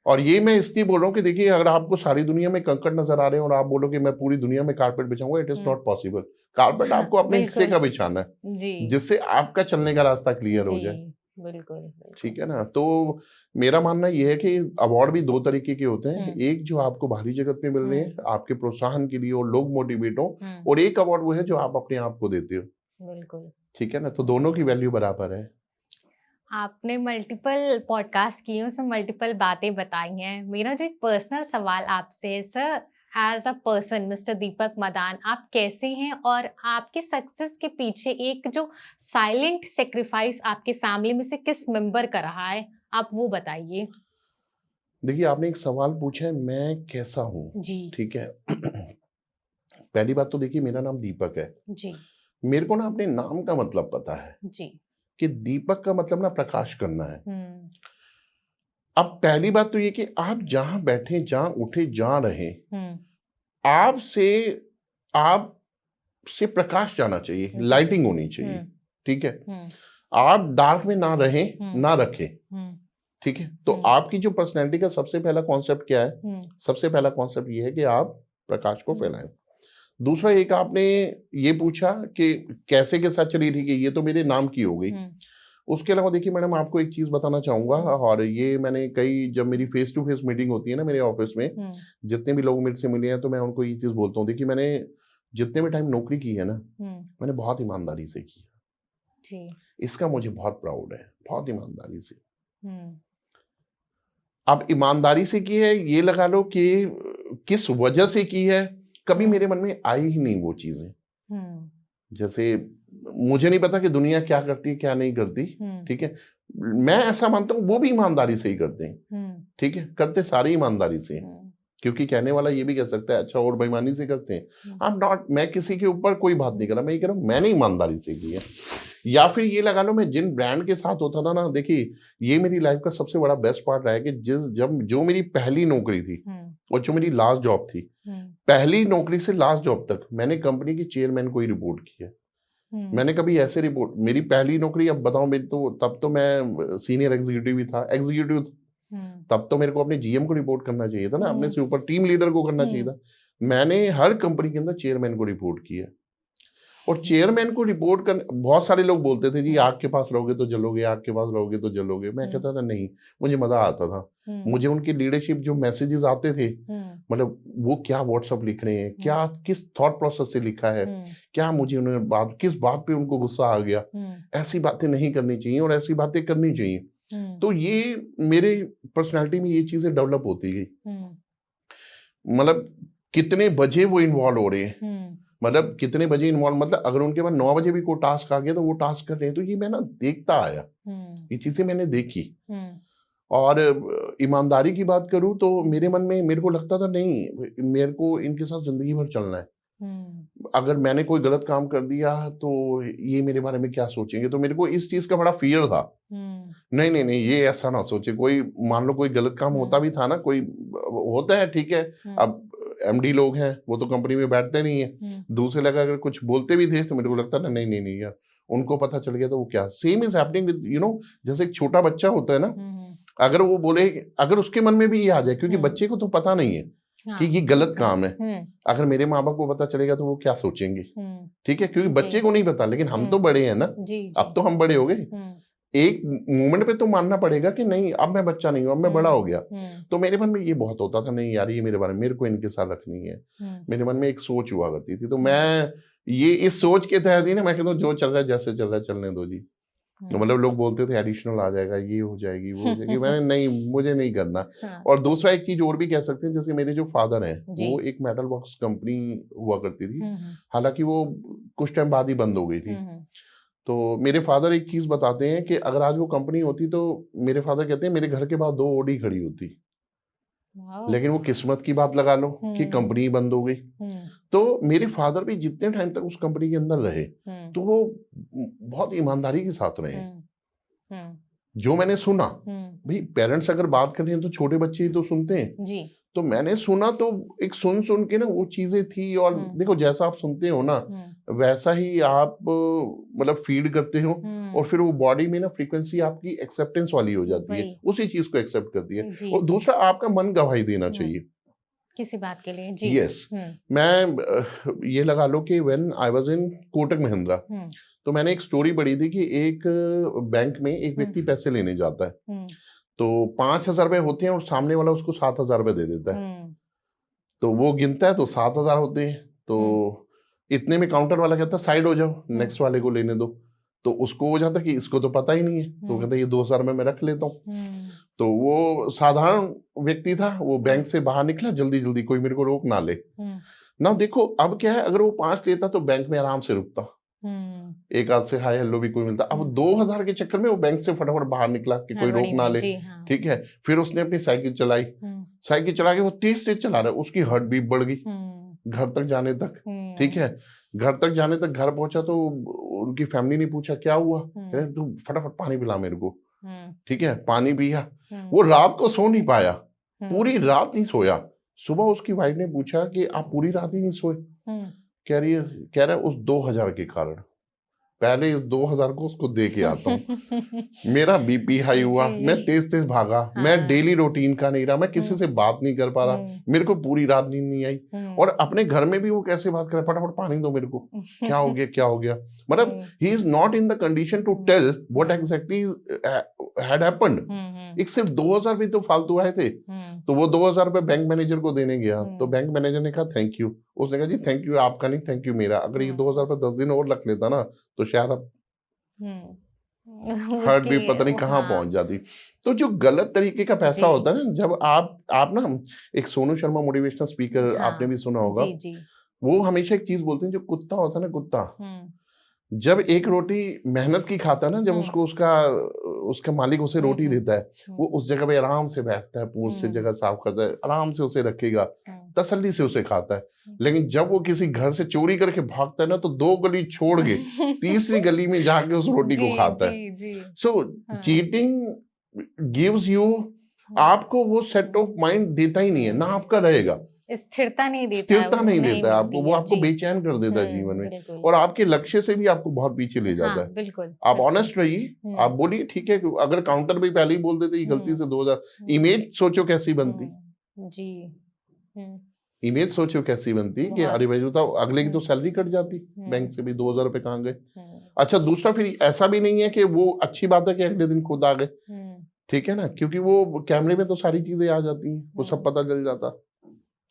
Speaker 2: और ये मैं इसलिए बोल रहा हूँ कि देखिए अगर आपको सारी दुनिया में कंकड़ नजर आ रहे हैं और आप बोलो कि मैं पूरी दुनिया में कारपेट बिछाऊंगा, it is not possible. Carpet आपको अपने हिस्से का बिछाना है, जिससे आपका चलने का रास्ता क्लियर हो जाए।
Speaker 1: बिल्कुल,
Speaker 2: ठीक है ना? तो मेरा मानना यह है कि अवार्ड भी दो तरीके के होते हैं, एक जो आपको बाहरी जगत में मिल रहे हैं आपके प्रोत्साहन के लिए और लोग मोटिवेट हो, और एक अवार्ड वो है जो आप अपने आप को देते हो। बिल्कुल, ठीक है ना? तो दोनों की वैल्यू बराबर है।
Speaker 1: आपने मल्टीपल पॉडकास्ट किए, उसमें मल्टीपल बातें बताई हैं। मेरा जो एक पर्सनल सवाल आपसे है सर, as a person mister Deepak Madan, आप कैसे हैं और आपके सक्सेस के पीछे एक जो साइलेंट सेक्रीफाइस आपके फैमिली में से किस मेंबर का रहा है, आप वो बताइए।
Speaker 2: देखिए आपने एक सवाल पूछा है मैं कैसा हूँ जी, ठीक है। पहली बात तो देखिए मेरा नाम दीपक है जी, मेरे को ना अपने नाम का मतलब पता है जी, कि दीपक का मतलब ना प्रकाश करना है। अब पहली बात तो ये कि आप जहां बैठे, जहां उठे, जहां रहे, आप से प्रकाश जाना चाहिए, लाइटिंग होनी चाहिए। ठीक है, आप डार्क में ना रहें, ना रखें, ठीक है। तो आपकी जो पर्सनैलिटी का सबसे पहला कॉन्सेप्ट क्या है? सबसे पहला कॉन्सेप्ट ये है कि आप प्रकाश को फैलाएं। दूसरा, एक आपने ये पूछा कि कैसे के साथ चली थी, कि ये तो मेरे नाम की हो गई। उसके अलावा देखिए मैडम, आपको एक चीज बताना चाहूंगा, और ये मैंने जब मेरी फेस टू फेस मीटिंग होती है ना मेरे ऑफिस में, जितने भी लोग मेरे से मिले हैं, तो मैं उनको ये चीज बोलता हूँ, देखिए मैंने जितने भी टाइम नौकरी की है ना, मैंने बहुत ईमानदारी से की है। इसका मुझे बहुत प्राउड है, बहुत ईमानदारी से। अब ईमानदारी से की है, ये लगा लो कि किस वजह से की है, कभी मेरे मन में आई ही नहीं वो चीजें। जैसे मुझे नहीं पता कि दुनिया क्या करती है, क्या नहीं करती, ठीक है। मैं ऐसा मानता हूँ वो भी ईमानदारी से ही करते हैं, ठीक है, करते सारी ईमानदारी से, क्योंकि कहने वाला ये भी कह सकता है अच्छा और बेईमानी से करते हैं। आई एम नॉट, मैं किसी के ऊपर कोई बात नहीं कर रहा, मैं ये कह रहा हूँ मैंने ईमानदारी से की है। या फिर ये लगा लो, मैं जिन ब्रांड के साथ होता था ना, देखिए ये मेरी लाइफ का सबसे बड़ा बेस्ट पार्ट रहा है कि जो मेरी पहली नौकरी थी और जो मेरी लास्ट जॉब थी, पहली नौकरी से लास्ट जॉब तक मैंने कंपनी के चेयरमैन को ही रिपोर्ट किया। मैंने कभी ऐसे रिपोर्ट, मेरी पहली नौकरी, अब बताओ, मेरी तो तब तो मैं सीनियर एग्जीक्यूटिव ही था, तब तो मेरे को अपने जीएम को रिपोर्ट करना चाहिए था ना, अपने से ऊपर टीम लीडर को करना चाहिए था। मैंने हर कंपनी के अंदर चेयरमैन को रिपोर्ट किया, और चेयरमैन को रिपोर्ट कर, बहुत सारे लोग बोलते थे जी आग के पास रहोगे तो जलोगे, आग के पास रहोगे तो जलोगे। मैं कहता था नहीं, मुझे मजा आता था। मुझे उनकी लीडरशिप, जो मैसेजेस आते थे, मतलब वो क्या व्हाट्सएप लिख रहे हैं, क्या किस थॉट प्रोसेस से लिखा है, क्या मुझे उन्हें किस बात पे उनको गुस्सा आ गया, ऐसी बातें नहीं करनी चाहिए और ऐसी बातें करनी चाहिए। तो ये मेरे पर्सनैलिटी में ये चीजें डेवलप होती गई। मतलब कितने बजे वो इन्वॉल्व हो रहे हैं, मतलब कितने बजे इन्वॉल्व, मतलब अगर उनके पास 9 बजे भी कोई टास्क आ गया तो वो टास्क कर रहे हैं। तो ये मैं ना देखता आया, ये चीजें मैंने देखी। और ईमानदारी की बात करूं तो मेरे मन में, मेरे को लगता था नहीं, मेरे को इनके साथ जिंदगी भर चलना है। अगर मैंने कोई गलत काम कर दिया तो ये मेरे बारे में क्या सोचेंगे, तो मेरे को इस चीज का बड़ा फियर था। नहीं नहीं नहीं, ये ऐसा ना सोचे कोई, मान लो कोई गलत काम होता भी था ना, कोई होता है, ठीक है, अब एमडी लोग हैं, वो तो कंपनी में बैठते नहीं है, दूसरे लगा अगर कुछ बोलते भी थे तो मेरे को लगता था नहीं नहीं नहीं यार, उनको पता चल गया तो वो क्या। Same is happening with, you know, जैसे एक छोटा बच्चा होता है ना, अगर वो बोले, अगर उसके मन में भी ये आ जाए, क्योंकि बच्चे को तो पता नहीं है कि ये गलत काम है, अगर मेरे माँ बाप को पता चलेगा तो वो क्या सोचेंगे, ठीक है, क्योंकि बच्चे को नहीं पता, लेकिन हम तो बड़े हैं ना, अब तो हम बड़े हो गए, एक मोमेंट पे तो मानना पड़ेगा कि नहीं अब मैं बच्चा नहीं हूँ, अब मैं बड़ा हो गया। तो मेरे मन में ये बहुत होता था, नहीं यार ये मेरे बारे में, मेरे को इनके साथ रखनी है। मेरे मन में एक सोच हुआ करती थी, तो मैं ये इस सोच के तहत ही ना, मैं कहता हूँ जो चल रहा है जैसे चल रहा है चलने दो जी। तो मतलब लोग बोलते थे एडिशनल आ जाएगा, ये हो जाएगी, वो हो जाएगी, मैंने नहीं, मुझे नहीं करना। और दूसरा एक चीज और भी कह सकते हैं, जैसे मेरे जो फादर हैं, वो एक मेटल बॉक्स कंपनी हुआ करती थी, हालांकि वो कुछ टाइम बाद ही बंद हो गई थी। तो मेरे फादर एक चीज बताते हैं कि अगर आज वो कंपनी होती तो मेरे फादर कहते हैं मेरे घर के बाहर 2 ऑडी खड़ी होती, लेकिन वो किस्मत की बात लगा लो कि कंपनी बंद हो गई। तो मेरे फादर भी जितने टाइम तक उस कंपनी के अंदर रहे तो वो बहुत ईमानदारी के साथ रहे। जो मैंने सुना, भाई पेरेंट्स अगर बात करते हैं तो छोटे बच्चे ही तो सुनते हैं जी। तो मैंने सुना तो एक सुन के ना वो चीजें थी, और देखो जैसा आप सुनते हो ना वैसा ही आप मतलब फीड करते हो, और फिर वो बॉडी में ना फ्रीक्वेंसी आपकी एक्सेप्टेंस वाली हो जाती है, उसी चीज को एक्सेप्ट करती है। और दूसरा, आपका मन गवाही देना चाहिए
Speaker 1: किसी बात के लिए जी।
Speaker 2: यस मैं ये लगा लो कि when I was in Kotak Mahindra, तो मैंने एक स्टोरी पढ़ी थी कि एक बैंक में एक व्यक्ति पैसे लेने जाता है, तो 5,000 रुपए होते हैं और सामने वाला उसको 7,000 रुपए दे देता है। तो वो गिनता है तो 7,000 होते हैं, तो इतने में काउंटर वाला कहता है साइड हो जाओ, नेक्स्ट वाले को लेने दो। तो उसको हो जाता कि इसको तो पता ही नहीं है, तो कहता है ये 2,000 में मैं रख लेता हूँ। तो वो साधारण व्यक्ति था, वो बैंक से बाहर निकला जल्दी जल्दी, कोई मेरे को रोक ना ले ना। देखो अब क्या है, अगर वो 5 लेता तो बैंक में आराम से रुकता, एक आध से हाय हेलो भी कोई मिलता। अब 2,000 के चक्कर में वो बैंक से फटाफट बाहर निकला कि कोई रोक ना ले, ठीक है। फिर उसने अपनी साइकिल चलाई, साइकिल चला के वो तेज से चला रहा है, उसकी हार्ट बीट बढ़ गई घर तक जाने तक, ठीक है। घर तक जाने तक, घर पहुंचा तो उनकी फैमिली ने पूछा क्या हुआ, तू फटाफट पानी पिला मेरे को, ठीक है। पानी पिया, वो रात को सो नहीं पाया, पूरी रात नहीं सोया। सुबह उसकी वाइफ ने पूछा कि आप पूरी रात ही नहीं सोए, कह रहा है उस 2,000 के कारण। पहले इस 2000 को उसको दे के आता हूँ। मेरा बीपी हाई हुआ, मैं तेज तेज भागा, मैं डेली रूटीन का नहीं रहा, मैं किसी से बात नहीं कर पा रहा, मेरे को पूरी रात नींद नहीं आई। और अपने घर में भी वो कैसे बात करे, फटाफट पानी दो मेरे को, क्या हो गया क्या हो गया। मतलब he is not in the condition to tell what exactly had happened. एक सिर्फ 2000 भी तो फालतू आए थे, तो वो 2000 रुपए बैंक मैनेजर को देने गया, तो बैंक मैनेजर ने कहा थैंक यू। उसने कहा जी थैंक यू आपका नहीं, थैंक यू मेरा। अगर ये 2000 रुपए 10 दिन और रख लेता ना तो शायद अब हर्ट भी पता नहीं कहाँ पहुंच जाती। तो जो गलत तरीके का पैसा होता है ना, जब आप ना, एक सोनू शर्मा मोटिवेशनल स्पीकर आपने भी सुना होगा, वो हमेशा एक चीज बोलते हैं, जो कुत्ता होता है ना, कुत्ता जब एक रोटी मेहनत की खाता है ना, जब उसको उसका मालिक उसे रोटी देता है, वो उस जगह पे आराम से बैठता है, पूंछ से जगह साफ करता है, आराम से उसे रखेगा, तसल्ली से उसे खाता है। लेकिन जब वो किसी घर से चोरी करके भागता है ना, तो 2 गली छोड़ के तीसरी गली में जाके उस रोटी को खाता है। सो चीटिंग गिव्स यू, आपको वो सेट ऑफ माइंड देता ही नहीं है ना, आपका रहेगा, स्थिरता नहीं देता है आपको, वो आपको बेचैन कर देता है जीवन में, और आपके लक्ष्य से भी आपको बहुत पीछे ले जाता है। बिल्कुल, आप ऑनेस्ट रहिए, आप बोलिए ठीक है, अगर काउंटर पे पहले ही बोल देते ये गलती से 2000, इमेज सोचो कैसी बनती जी, इमेज सोचो कैसी बनती कि अरे भाई तो अगले की तो सैलरी कट जाती, बैंक से भी 2000 रुपए कहाँ गए। अच्छा, दूसरा फिर ऐसा भी नहीं है कि वो अच्छी बात है कि अगले दिन खुद आ गए, ठीक है ना, क्योंकि वो कैमरे में तो सारी चीजें आ जाती हैं, वो सब पता चल जाता।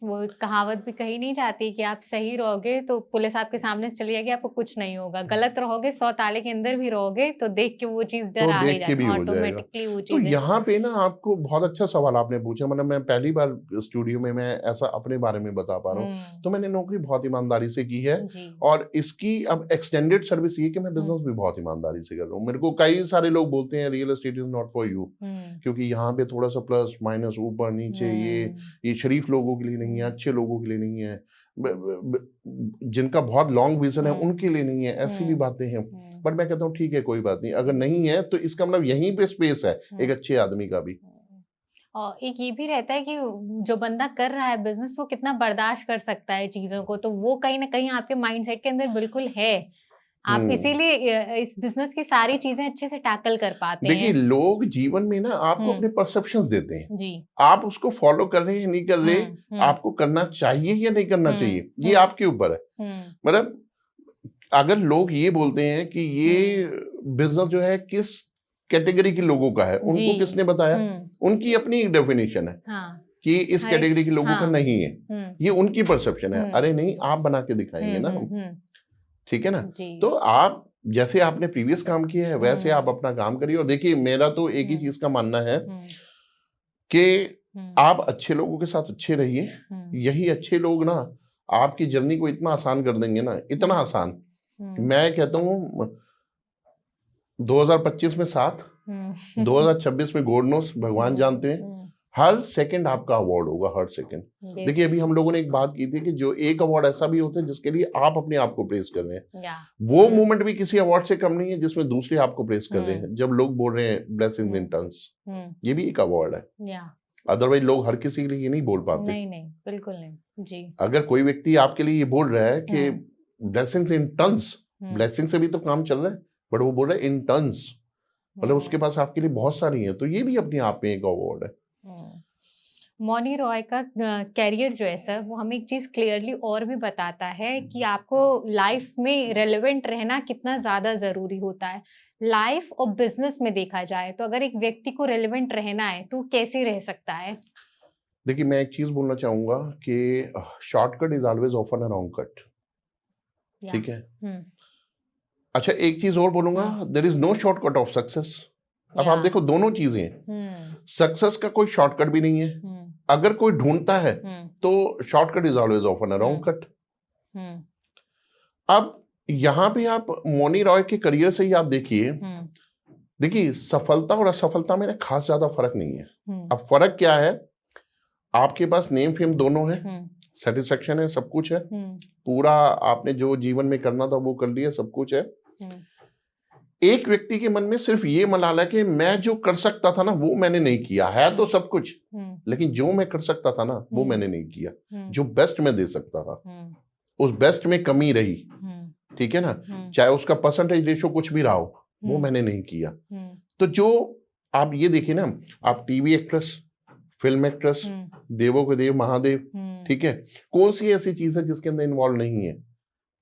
Speaker 1: वो कहावत भी कही नहीं जाती कि आप सही रहोगे तो पुलिस आपके सामने से चली जाएगी, आपको कुछ नहीं होगा, गलत रहोगे 100 ताले के अंदर भी रहोगे तो देख के वो चीज डर आ ही जाएगी, ऑटोमेटिकली वो चीज।
Speaker 2: तो यहाँ पे ना आपको बहुत अच्छा सवाल आपने पूछा, मतलब मैं पहली बार स्टूडियो में मैं ऐसा अपने बारे में बता पा रहा हूँ। तो मैंने नौकरी बहुत ईमानदारी से की है, और इसकी अब एक्सटेंडेड सर्विस ये कि मैं बिजनेस भी बहुत ईमानदारी से कर रहा हूँ। मेरे को कई सारे लोग बोलते हैं real estate is not for you, क्योंकि यहाँ पे थोड़ा सा प्लस माइनस ऊपर नीचे, ये शरीफ लोगों के लिए नहीं है, अच्छे लोगों के लिए नहीं है, जिनका बहुत लॉन्ग विजन है उनके लिए नहीं है, ऐसी भी बातें हैं। बट मैं कहता हूँ ठीक है, कोई बात नहीं, अगर नहीं है तो इसका मतलब यहीं पे स्पेस है एक अच्छे आदमी का भी।
Speaker 1: और एक ये भी रहता है कि जो बंदा कर रहा है बिजनेस, वो कितना बर्दाश्त कर सकता है चीजों को, तो वो कहीं ना कहीं आपके माइंडसेट के अंदर बिल्कुल है, आप इसीलिए इस बिजनेस की सारी चीजें अच्छे से टैकल कर पाते हैं।
Speaker 2: देखिए, लोग जीवन में ना आपको अपने परसेप्शंस देते हैं जी, आप उसको फॉलो कर रहे हैं या नहीं कर रहे, आपको करना चाहिए या नहीं करना चाहिए, ये आपके ऊपर है। मतलब अगर लोग ये बोलते हैं कि ये बिजनेस जो है किस कैटेगरी के लोगों का है, उनको किसने बताया, उनकी अपनी एक डेफिनेशन है कि इस कैटेगरी के लोगों का नहीं है, ये उनकी परसेप्शन है। अरे नहीं, आप बना के दिखाएंगे ना हम, ठीक है ना। तो आप जैसे आपने प्रीवियस काम किया है वैसे आप अपना काम करिए। और देखिए, मेरा तो एक ही चीज का मानना है कि आप अच्छे लोगों के साथ अच्छे रहिए, यही अच्छे लोग ना आपकी जर्नी को इतना आसान कर देंगे ना, इतना आसान। मैं कहता हूँ 2025 में 7, 2026 में गॉड नोस, भगवान जानते हैं, हर सेकंड आपका अवार्ड होगा, हर सेकंड। देखिए, अभी हम लोगों ने एक बात की थी कि जो एक अवार्ड ऐसा भी होता है जिसके लिए आप अपने आप को प्रेस कर रहे हैं, वो मोमेंट भी किसी अवार्ड से कम नहीं है जिसमें दूसरे आपको प्रेस कर रहे हैं। जब लोग बोल रहे हैं ब्लेसिंग्स इन टन्स, ये भी एक अवार्ड है। अदरवाइज लोग हर किसी के लिए ये नहीं बोल पाते।
Speaker 1: नहीं, बिल्कुल नहीं जी।
Speaker 2: अगर कोई व्यक्ति आपके लिए ये बोल रहा है कि ब्लेसिंग्स इन टन्स, ब्लेसिंग से भी तो काम चल रहा है, बट वो बोल रहा है इन टन्स, मतलब उसके पास आपके लिए बहुत सारी है, तो ये भी अपने आप में एक अवार्ड है।
Speaker 1: मौनी रॉय का कैरियर जो है सर, वो हमें एक चीज क्लियरली और भी बताता है कि आपको लाइफ में रेलेवेंट रहना कितना ज्यादा जरूरी होता है। लाइफ और बिजनेस में देखा जाए तो अगर एक व्यक्ति को रेलेवेंट रहना है तो कैसे रह सकता है?
Speaker 2: देखिए, मैं एक चीज बोलना चाहूंगा कि shortcut is always often a wrong cut, ठीक है। अच्छा, एक चीज और बोलूंगा, there is no shortcut of success. अब आप देखो, दोनों चीजें, सक्सेस का कोई शॉर्टकट भी नहीं है। अगर कोई ढूंढता है तो shortcut is always often a wrong cut. अब यहाँ पे आप मौनी रॉय के करियर से ही आप देखिए, सफलता और असफलता में खास ज्यादा फर्क नहीं है। अब फर्क क्या है, आपके पास नेम फेम दोनों है, सेटिस्फेक्शन है, सब कुछ है, पूरा आपने जो जीवन में करना था वो कर लिया, सब कुछ है। एक व्यक्ति के मन में सिर्फ ये मलाल है कि मैं जो कर सकता था ना वो मैंने नहीं किया, है तो सब कुछ, लेकिन जो मैं कर सकता था ना वो मैंने नहीं किया, जो बेस्ट मैं दे सकता था उस बेस्ट में कमी रही, ठीक है ना। चाहे उसका परसेंटेज रेशो कुछ भी रहा हो, वो मैंने नहीं किया। तो जो आप ये देखिए ना, आप टीवी एक्ट्रेस, फिल्म एक्ट्रेस, देवों के देव महादेव, ठीक है, कौन सी ऐसी चीज है जिसके अंदर इन्वॉल्व नहीं है,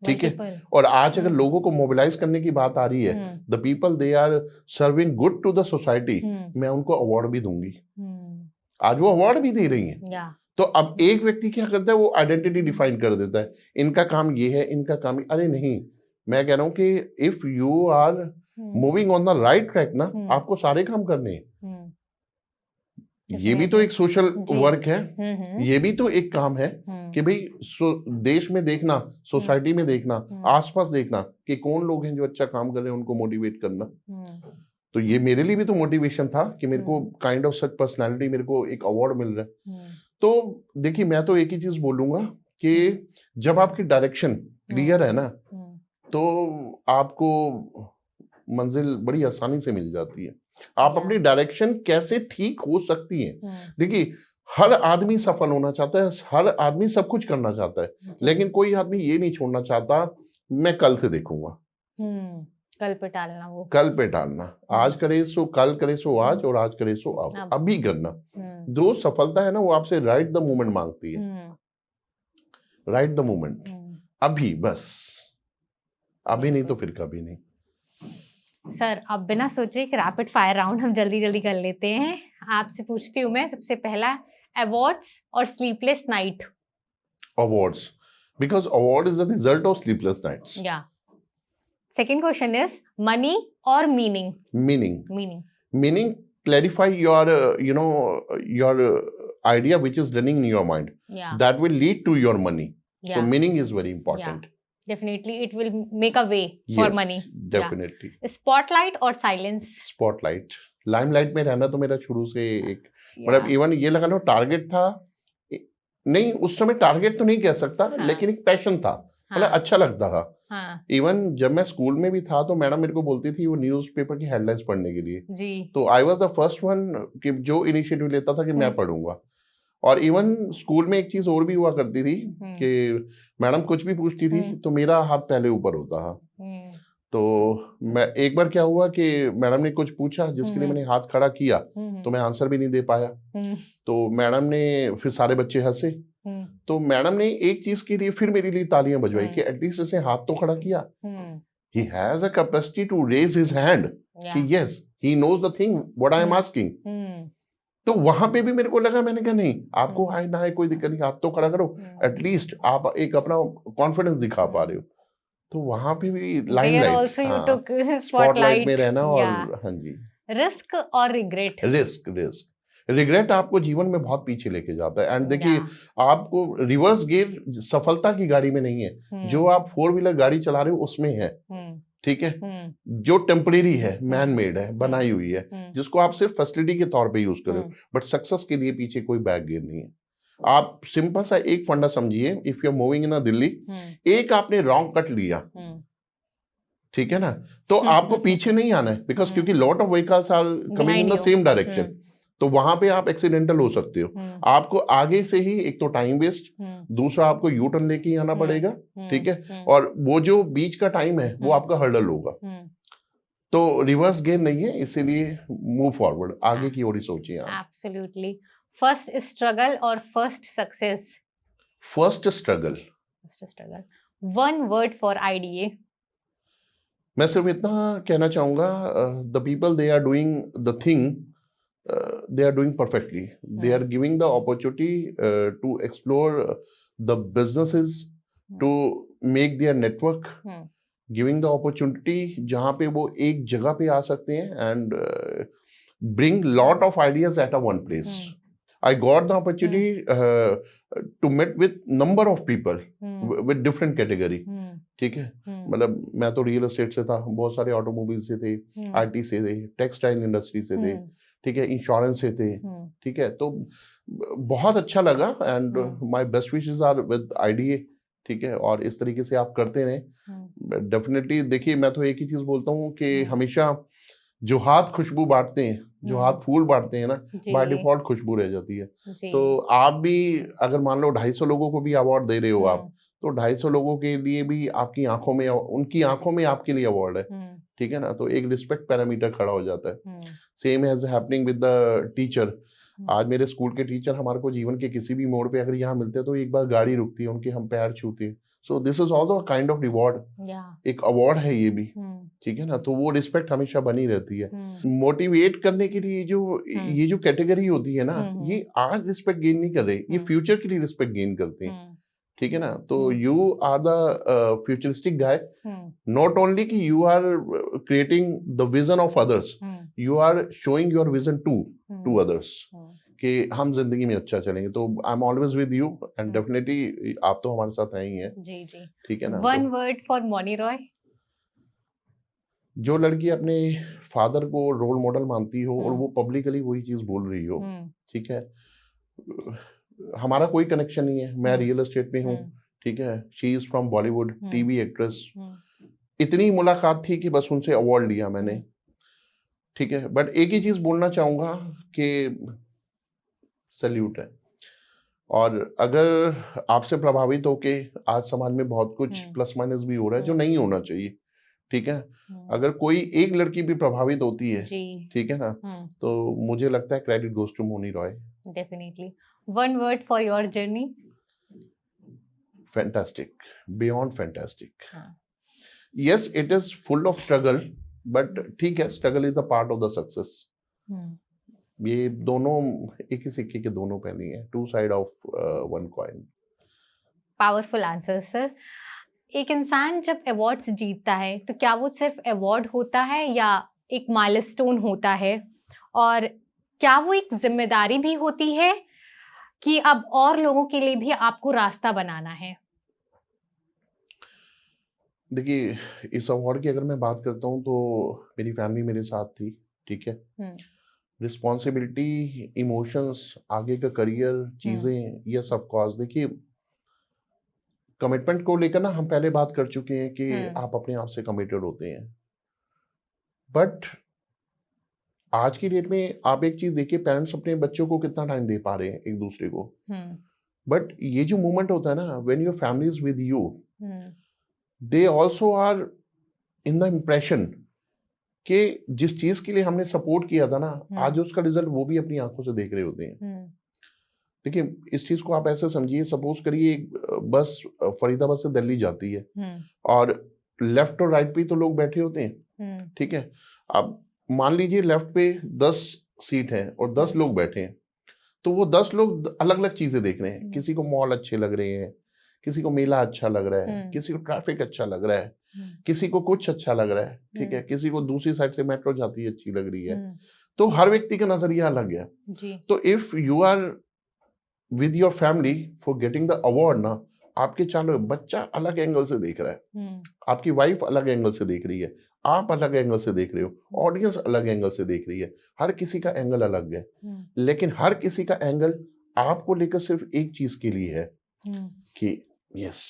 Speaker 2: ठीक है। और आज अगर लोगों को मोबिलाइज करने की बात आ रही है, the people they are serving good to the society, मैं उनको अवार्ड भी दूंगी। आज वो अवार्ड भी दे रही है। तो अब एक व्यक्ति क्या करता है, वो आइडेंटिटी डिफाइन कर देता है, इनका काम ये है, इनका काम, अरे नहीं, मैं कह रहा हूँ कि if you are moving on the right track ना, आपको सारे काम करने हैं। ये भी तो एक सोशल वर्क है, ये भी तो एक काम है कि भाई देश में देखना, सोसाइटी में देखना, आसपास देखना कि कौन लोग हैं जो अच्छा काम कर रहे हैं, उनको मोटिवेट करना। तो ये मेरे लिए भी तो मोटिवेशन था कि मेरे को काइंड ऑफ सच पर्सनालिटी, मेरे को एक अवार्ड मिल रहा है। तो देखिए, मैं तो एक ही चीज बोलूंगा कि जब आपकी डायरेक्शन क्लियर है ना, तो आपको मंजिल बड़ी आसानी से मिल जाती है। आप अपनी डायरेक्शन कैसे ठीक हो सकती है। देखिए, हर आदमी सफल होना चाहता है, हर आदमी सब कुछ करना चाहता है, लेकिन कोई आदमी ये नहीं छोड़ना चाहता मैं कल से देखूंगा।
Speaker 1: कल पे टालना, वो
Speaker 2: कल पे टालना, आज करे सो कल, करे सो आज, और आज करे सो अब, अभी करना। जो सफलता है ना, वो आपसे राइट द मोमेंट मांगती है, राइट द मोमेंट, अभी, बस अभी नहीं तो फिर कभी नहीं।
Speaker 1: सर, अब बिना सोचे एक रैपिड फायर राउंड हम जल्दी जल्दी कर लेते हैं। आपसे पूछती हूँ मैं सबसे पहला, अवार्ड्स और sleepless night.
Speaker 2: Awards, because award is the result of sleepless nights.
Speaker 1: या सेकंड क्वेश्चन इज मनी और meaning.
Speaker 2: Meaning clarify your your idea which is running in your mind, that will lead to your money. So meaning is very important.
Speaker 1: Definitely it will make a way for money.
Speaker 2: Definitely.
Speaker 1: Spotlight और silence?
Speaker 2: Spotlight. Limelight में रहना तो मेरा शुरू से एक, मतलब even ये लगा लो टारगेट था, नहीं उस समय टारगेट तो नहीं कह सकता, लेकिन एक पैशन था, मतलब अच्छा लगता था। इवन जब मैं स्कूल में भी था तो मैडम मेरे को बोलती थी वो न्यूज़पेपर की हेडलाइंस पढ़ने के लिए
Speaker 1: जी। तो
Speaker 2: I was the first one कि जो इनिशिएटिव लेता था कि मैं पढ़ूंगा। और इवन स्कूल में एक चीज और भी हुआ करती थी कि मैडम कुछ भी पूछती थी तो मेरा हाथ पहले ऊपर होता था। तो मैं एक बार क्या हुआ कि मैडम ने कुछ पूछा जिसके लिए मैंने हाथ खड़ा किया तो मैं आंसर भी नहीं दे पाया। तो मैडम ने फिर सारे बच्चे हंसे, तो मैडम ने एक चीज के लिए फिर मेरे लिए तालियां बजवाई कि एटलीस्ट इसने हाथ तो खड़ा किया। He has a capacity to raise his hand कि yes he knows the thing what I am asking. तो वहां पे भी मेरे को लगा, मैंने कहा नहीं, आपको हाय ना है कोई दिक्कत नहीं, हाथ तो खड़ा करो, एटलीस्ट आप एक अपना कॉन्फिडेंस दिखा पा रहे हो। तो वहां पे भी लाइमलाइट, स्पॉटलाइट में रहना। और हाँ जी,
Speaker 1: रिस्क और रिग्रेट।
Speaker 2: रिग्रेट आपको जीवन में बहुत पीछे लेके जाता है। एंड देखिए, आपको रिवर्स गियर सफलता की गाड़ी में नहीं है, जो आप 4 व्हीलर गाड़ी चला रहे हो उसमें है, ठीक है, जो टेम्परेरी है, मैन मेड है, बनाई हुई है, जिसको आप सिर्फ फैसिलिटी के तौर पे यूज करो, बट सक्सेस के लिए पीछे कोई बैक गियर नहीं है। आप सिंपल सा एक फंडा समझिए, if you are moving in Delhi, एक आपने रॉन्ग कट लिया, ठीक है ना, तो आपको पीछे नहीं आना है, बिकॉज क्योंकि lot of vehicles are coming in the same direction, तो वहां पे आप एक्सीडेंटल हो सकते हो। आपको आगे से ही एक तो टाइम वेस्ट, दूसरा आपको यू टर्न लेके ही आना पड़ेगा, ठीक है, और वो जो बीच का टाइम है वो आपका हर्डल होगा। तो रिवर्स गेयर नहीं है, इसीलिए मूव फॉरवर्ड, आगे की ओर ही सोचिए आप।
Speaker 1: एब्सोल्युटली। फर्स्ट स्ट्रगल और first success?
Speaker 2: First struggle.
Speaker 1: One word for IDA?
Speaker 2: मैं सिर्फ इतना कहना चाहूंगा, the people they are doing the thing, they are doing perfectly. They are giving the opportunity to explore the businesses, to make their network, giving the opportunity जहाँ पे वो एक जगह पे आ सकते हैं and bring lot of ideas at a one place. I got the opportunity to meet with number of people with different category. ठीक है, मतलब मैं तो रियल एस्टेट से था, बहुत सारे ऑटोमोबाइल से थे, आईटी से थे, टेक्सटाइल इंडस्ट्री से थे, ठीक है, इंश्योरेंस से थे, ठीक है, तो बहुत अच्छा लगा। And my best wishes are with IDA, ठीक है, और इस तरीके से आप करते रहें डेफिनेटली। देखिए, मैं तो एक ही चीज बोलता हूँ कि हमेशा जो हाथ खुशबू बांटते हैं, जो हाथ फूल बांटते हैं ना, बाय डिफॉल्ट खुशबू रह जाती है। तो आप भी अगर मान लो 250 लोगों को भी अवार्ड दे रहे हो आप, तो 250 लोगों के लिए भी आपकी आंखों में, उनकी आंखों में आपके लिए अवार्ड है, ठीक है ना। तो एक रिस्पेक्ट पैरामीटर खड़ा हो जाता है। Same as happening with the teacher. आज मेरे स्कूल के टीचर हमारे को जीवन के किसी भी मोड़ पे अगर यहाँ मिलते हैं तो एक बार गाड़ी रुकती है, उनके हम पैर छूते हैं। So this is also kind of reward, एक अवार्ड है ये भी, ठीक है ना। तो वो रिस्पेक्ट हमेशा बनी रहती है। मोटिवेट करने के लिए ये जो कैटेगरी होती है ना, ये आज रिस्पेक्ट गेन नहीं कर रहे, ये फ्यूचर के लिए रिस्पेक्ट गेन करते हैं, ठीक है ना। तो you are the futuristic guy, not only कि you are creating the vision of others, you are showing your vision to others कि हम जिंदगी में अच्छा चलेंगे। तो I am always with you and definitely आप तो हमारे साथ आई हैं।
Speaker 1: जी जी,
Speaker 2: ठीक है ना।
Speaker 1: One word for Mouni Roy.
Speaker 2: जो लड़की अपने फादर को रोल मॉडल मानती हो और वो पब्लिकली वही चीज बोल रही हो, ठीक है। हमारा कोई कनेक्शन नहीं है, मैं रियल एस्टेट में हूँ, ठीक है। She is from Bollywood, TV actress. इतनी मुलाकात थी कि बस उनसे अवार्ड लिया मैंने, ठीक है। बट एक ही चीज बोलना चाहूंगा कि सैल्यूट है। और अगर आपसे प्रभावित होके आज समाज में बहुत कुछ प्लस माइनस भी हो रहा है जो नहीं होना चाहिए, ठीक है। अगर कोई एक लड़की भी प्रभावित होती है, ठीक है ना, तो मुझे लगता है credit goes to Mouni Roy.
Speaker 1: Definitely. One word for your journey.
Speaker 2: Fantastic, beyond fantastic. Yes, it is full of struggle, but ठीक है, struggle is the part of the success. ये दोनों एक ही सिक्के के दोनों पहलू हैं, two side of one coin.
Speaker 1: Powerful answer sir. एक इंसान जब अवार्ड्स जीतता है तो क्या वो सिर्फ अवार्ड होता है या एक माइलस्टोन होता है, और क्या वो एक जिम्मेदारी भी होती है कि अब और लोगों के लिए भी आपको रास्ता बनाना है?
Speaker 2: देखिए, इस अवार्ड की अगर मैं बात करता हूँ तो मेरी फैमिली मेरे साथ थी, ठीक है। रिस्पॉन्सिबिलिटी, इमोशंस, आगे का करियर, चीजें, यस ऑफ कोर्स। देखिए, कमिटमेंट को लेकर ना हम पहले बात कर चुके हैं कि आप अपने आप से कमिटेड होते हैं, बट आज की डेट में आप एक चीज देखिए, पेरेंट्स अपने बच्चों को कितना टाइम दे पा रहे हैं एक दूसरे को। बट ये जो मोमेंट होता है ना, when your family is with you, they also are in the impression कि जिस चीज के लिए हमने सपोर्ट किया था ना, आज उसका रिजल्ट वो भी अपनी आंखों से देख रहे होते हैं। देखिए, इस चीज को आप ऐसे समझिए, सपोज करिए बस फरीदाबाद से दिल्ली जाती है और लेफ्ट और राइट पे तो लोग बैठे होते हैं, ठीक है। अब मान लीजिए लेफ्ट पे 10 सीट है और 10 लोग बैठे हैं, तो वो 10 लोग अलग अलग चीजें देख रहे हैं। किसी को मॉल अच्छे लग रहे हैं, किसी को मेला अच्छा लग रहा है, किसी को ट्रैफिक अच्छा लग रहा है, किसी को कुछ अच्छा लग रहा है, ठीक है। किसी को दूसरी साइड से मेट्रो जाती है अच्छी लग रही है। तो हर व्यक्ति का नजरिया अलग है। तो if you are with your family for getting the award ना, आपके चारों बच्चा अलग एंगल से देख रहा है, आपकी वाइफ अलग एंगल से देख रही है, आप अलग एंगल से देख रहे हो, ऑडियंस अलग एंगल से देख रही है। हर किसी का एंगल अलग है, लेकिन हर किसी का एंगल आपको लेकर सिर्फ एक चीज के लिए है कि यस,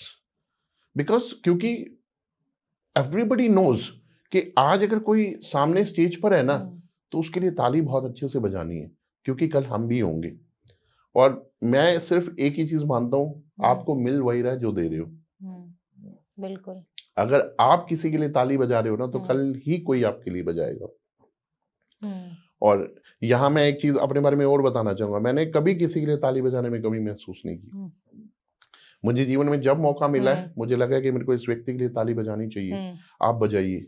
Speaker 2: बिकॉज क्योंकि एवरीबडी नोज कि आज अगर कोई सामने स्टेज पर है ना, तो उसके लिए ताली बहुत अच्छे से बजानी है, क्योंकि कल हम भी होंगे। और मैं सिर्फ एक ही चीज मानता हूँ, आपको मिल वही रहा है जो दे रहे हो।
Speaker 1: बिल्कुल।
Speaker 2: अगर आप किसी के लिए ताली बजा रहे हो ना, तो कल ही कोई आपके लिए बजाएगा। और यहाँ मैं एक चीज अपने बारे में और बताना चाहूंगा, मैंने कभी किसी के लिए ताली बजाने में कमी महसूस नहीं की। मुझे जीवन में जब मौका मिला है, मुझे लगा कि मेरे को इस व्यक्ति के लिए ताली बजानी चाहिए, आप बजाइए,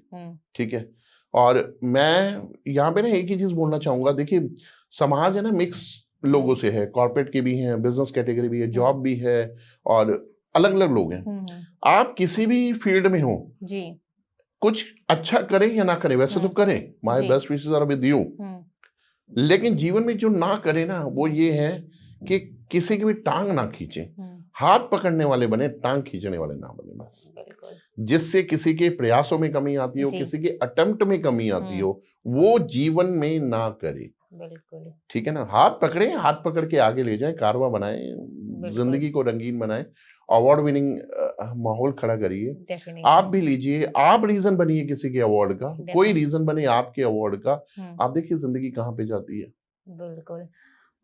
Speaker 2: ठीक है। और मैं यहाँ पे ना एक ही चीज बोलना चाहूंगा, देखिए समाज है ना मिक्स लोगों से है, कॉर्पोरेट के भी हैं, बिजनेस कैटेगरी भी है, जॉब भी है, और अलग अलग लोग हैं। आप किसी भी फील्ड में हो
Speaker 1: जी,
Speaker 2: कुछ अच्छा करें या ना करें, वैसे तो करें, my best wishes are with you, लेकिन जीवन में जो ना करें ना, वो ये है कि किसी की भी टांग ना खींचे। हाथ पकड़ने वाले बने, टांग खींचने वाले ना बने बस। जिससे किसी के प्रयासों में कमी आती हो, किसी के अटेम्प्ट में कमी आती हो, वो जीवन में ना करे।
Speaker 1: बिल्कुल,
Speaker 2: ठीक है ना। हाथ पकड़े, हाथ पकड़ के आगे ले जाएं, कारवा बनाएं, जिंदगी को रंगीन बनाएं, अवार्ड विनिंग माहौल खड़ा करिए। आप भी लीजिए, आप रीजन बनिए किसी के अवार्ड का, कोई रीजन बने आपके अवार्ड का। आप देखिए जिंदगी कहाँ पे जाती है।
Speaker 1: बिल्कुल।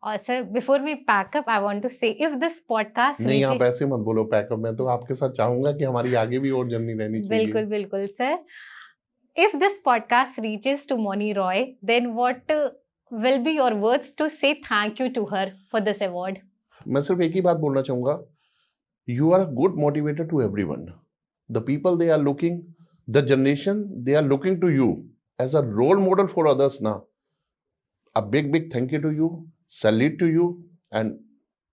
Speaker 1: और sir before we pack up I want to say if this podcast
Speaker 2: नहीं, आप ऐसे मत बोलो पैकअप, मैं तो आपके साथ चाहूंगा कि हमारी आगे भी और जर्नी रहनी चाहिए।
Speaker 1: बिल्कुल बिल्कुल सर। If this podcast reaches to Mouni Roy then what will be your words to say thank you to her for this award?
Speaker 2: मैं सिर्फ एक ही बात बोलना चाहूंगा, you are a good motivator to everyone. The people they are looking, the generation they are looking to you as a role model for others ना। A big big thank you to you, salute to you and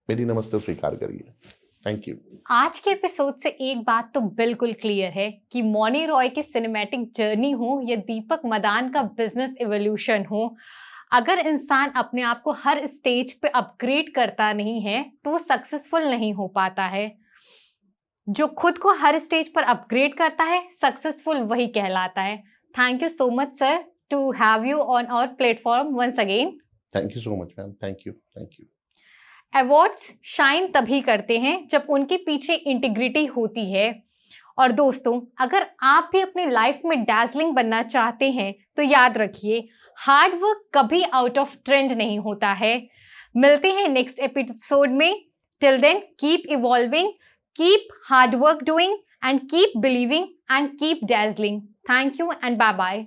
Speaker 2: मेरी नमस्ते स्वीकार करिए। Thank you.
Speaker 1: आज के episode से एक बात तो बिल्कुल क्लियर है कि मौनी रॉय की सिनेमैटिक जर्नी हो या दीपक मदान का बिजनेस इवोल्यूशन हो, अगर इंसान अपने आप को हर स्टेज पे अपग्रेड करता नहीं है तो वो सक्सेसफुल नहीं हो पाता है। जो खुद को हर स्टेज पर अपग्रेड करता है सक्सेसफुल वही कहलाता है। Thank you so much sir to have you on our platform once again.
Speaker 2: Thank you so much ma'am, thank you, thank you.
Speaker 1: Awards shine तभी करते हैं जब उनके पीछे इंटीग्रिटी होती है। और दोस्तों, अगर आप भी अपनी लाइफ में डैज़लिंग बनना चाहते हैं तो याद रखिए, हार्ड वर्क कभी आउट ऑफ ट्रेंड नहीं होता है। मिलते हैं नेक्स्ट एपिसोड में। Till then keep evolving, keep hard work doing and keep believing and keep dazzling. Thank you and bye bye.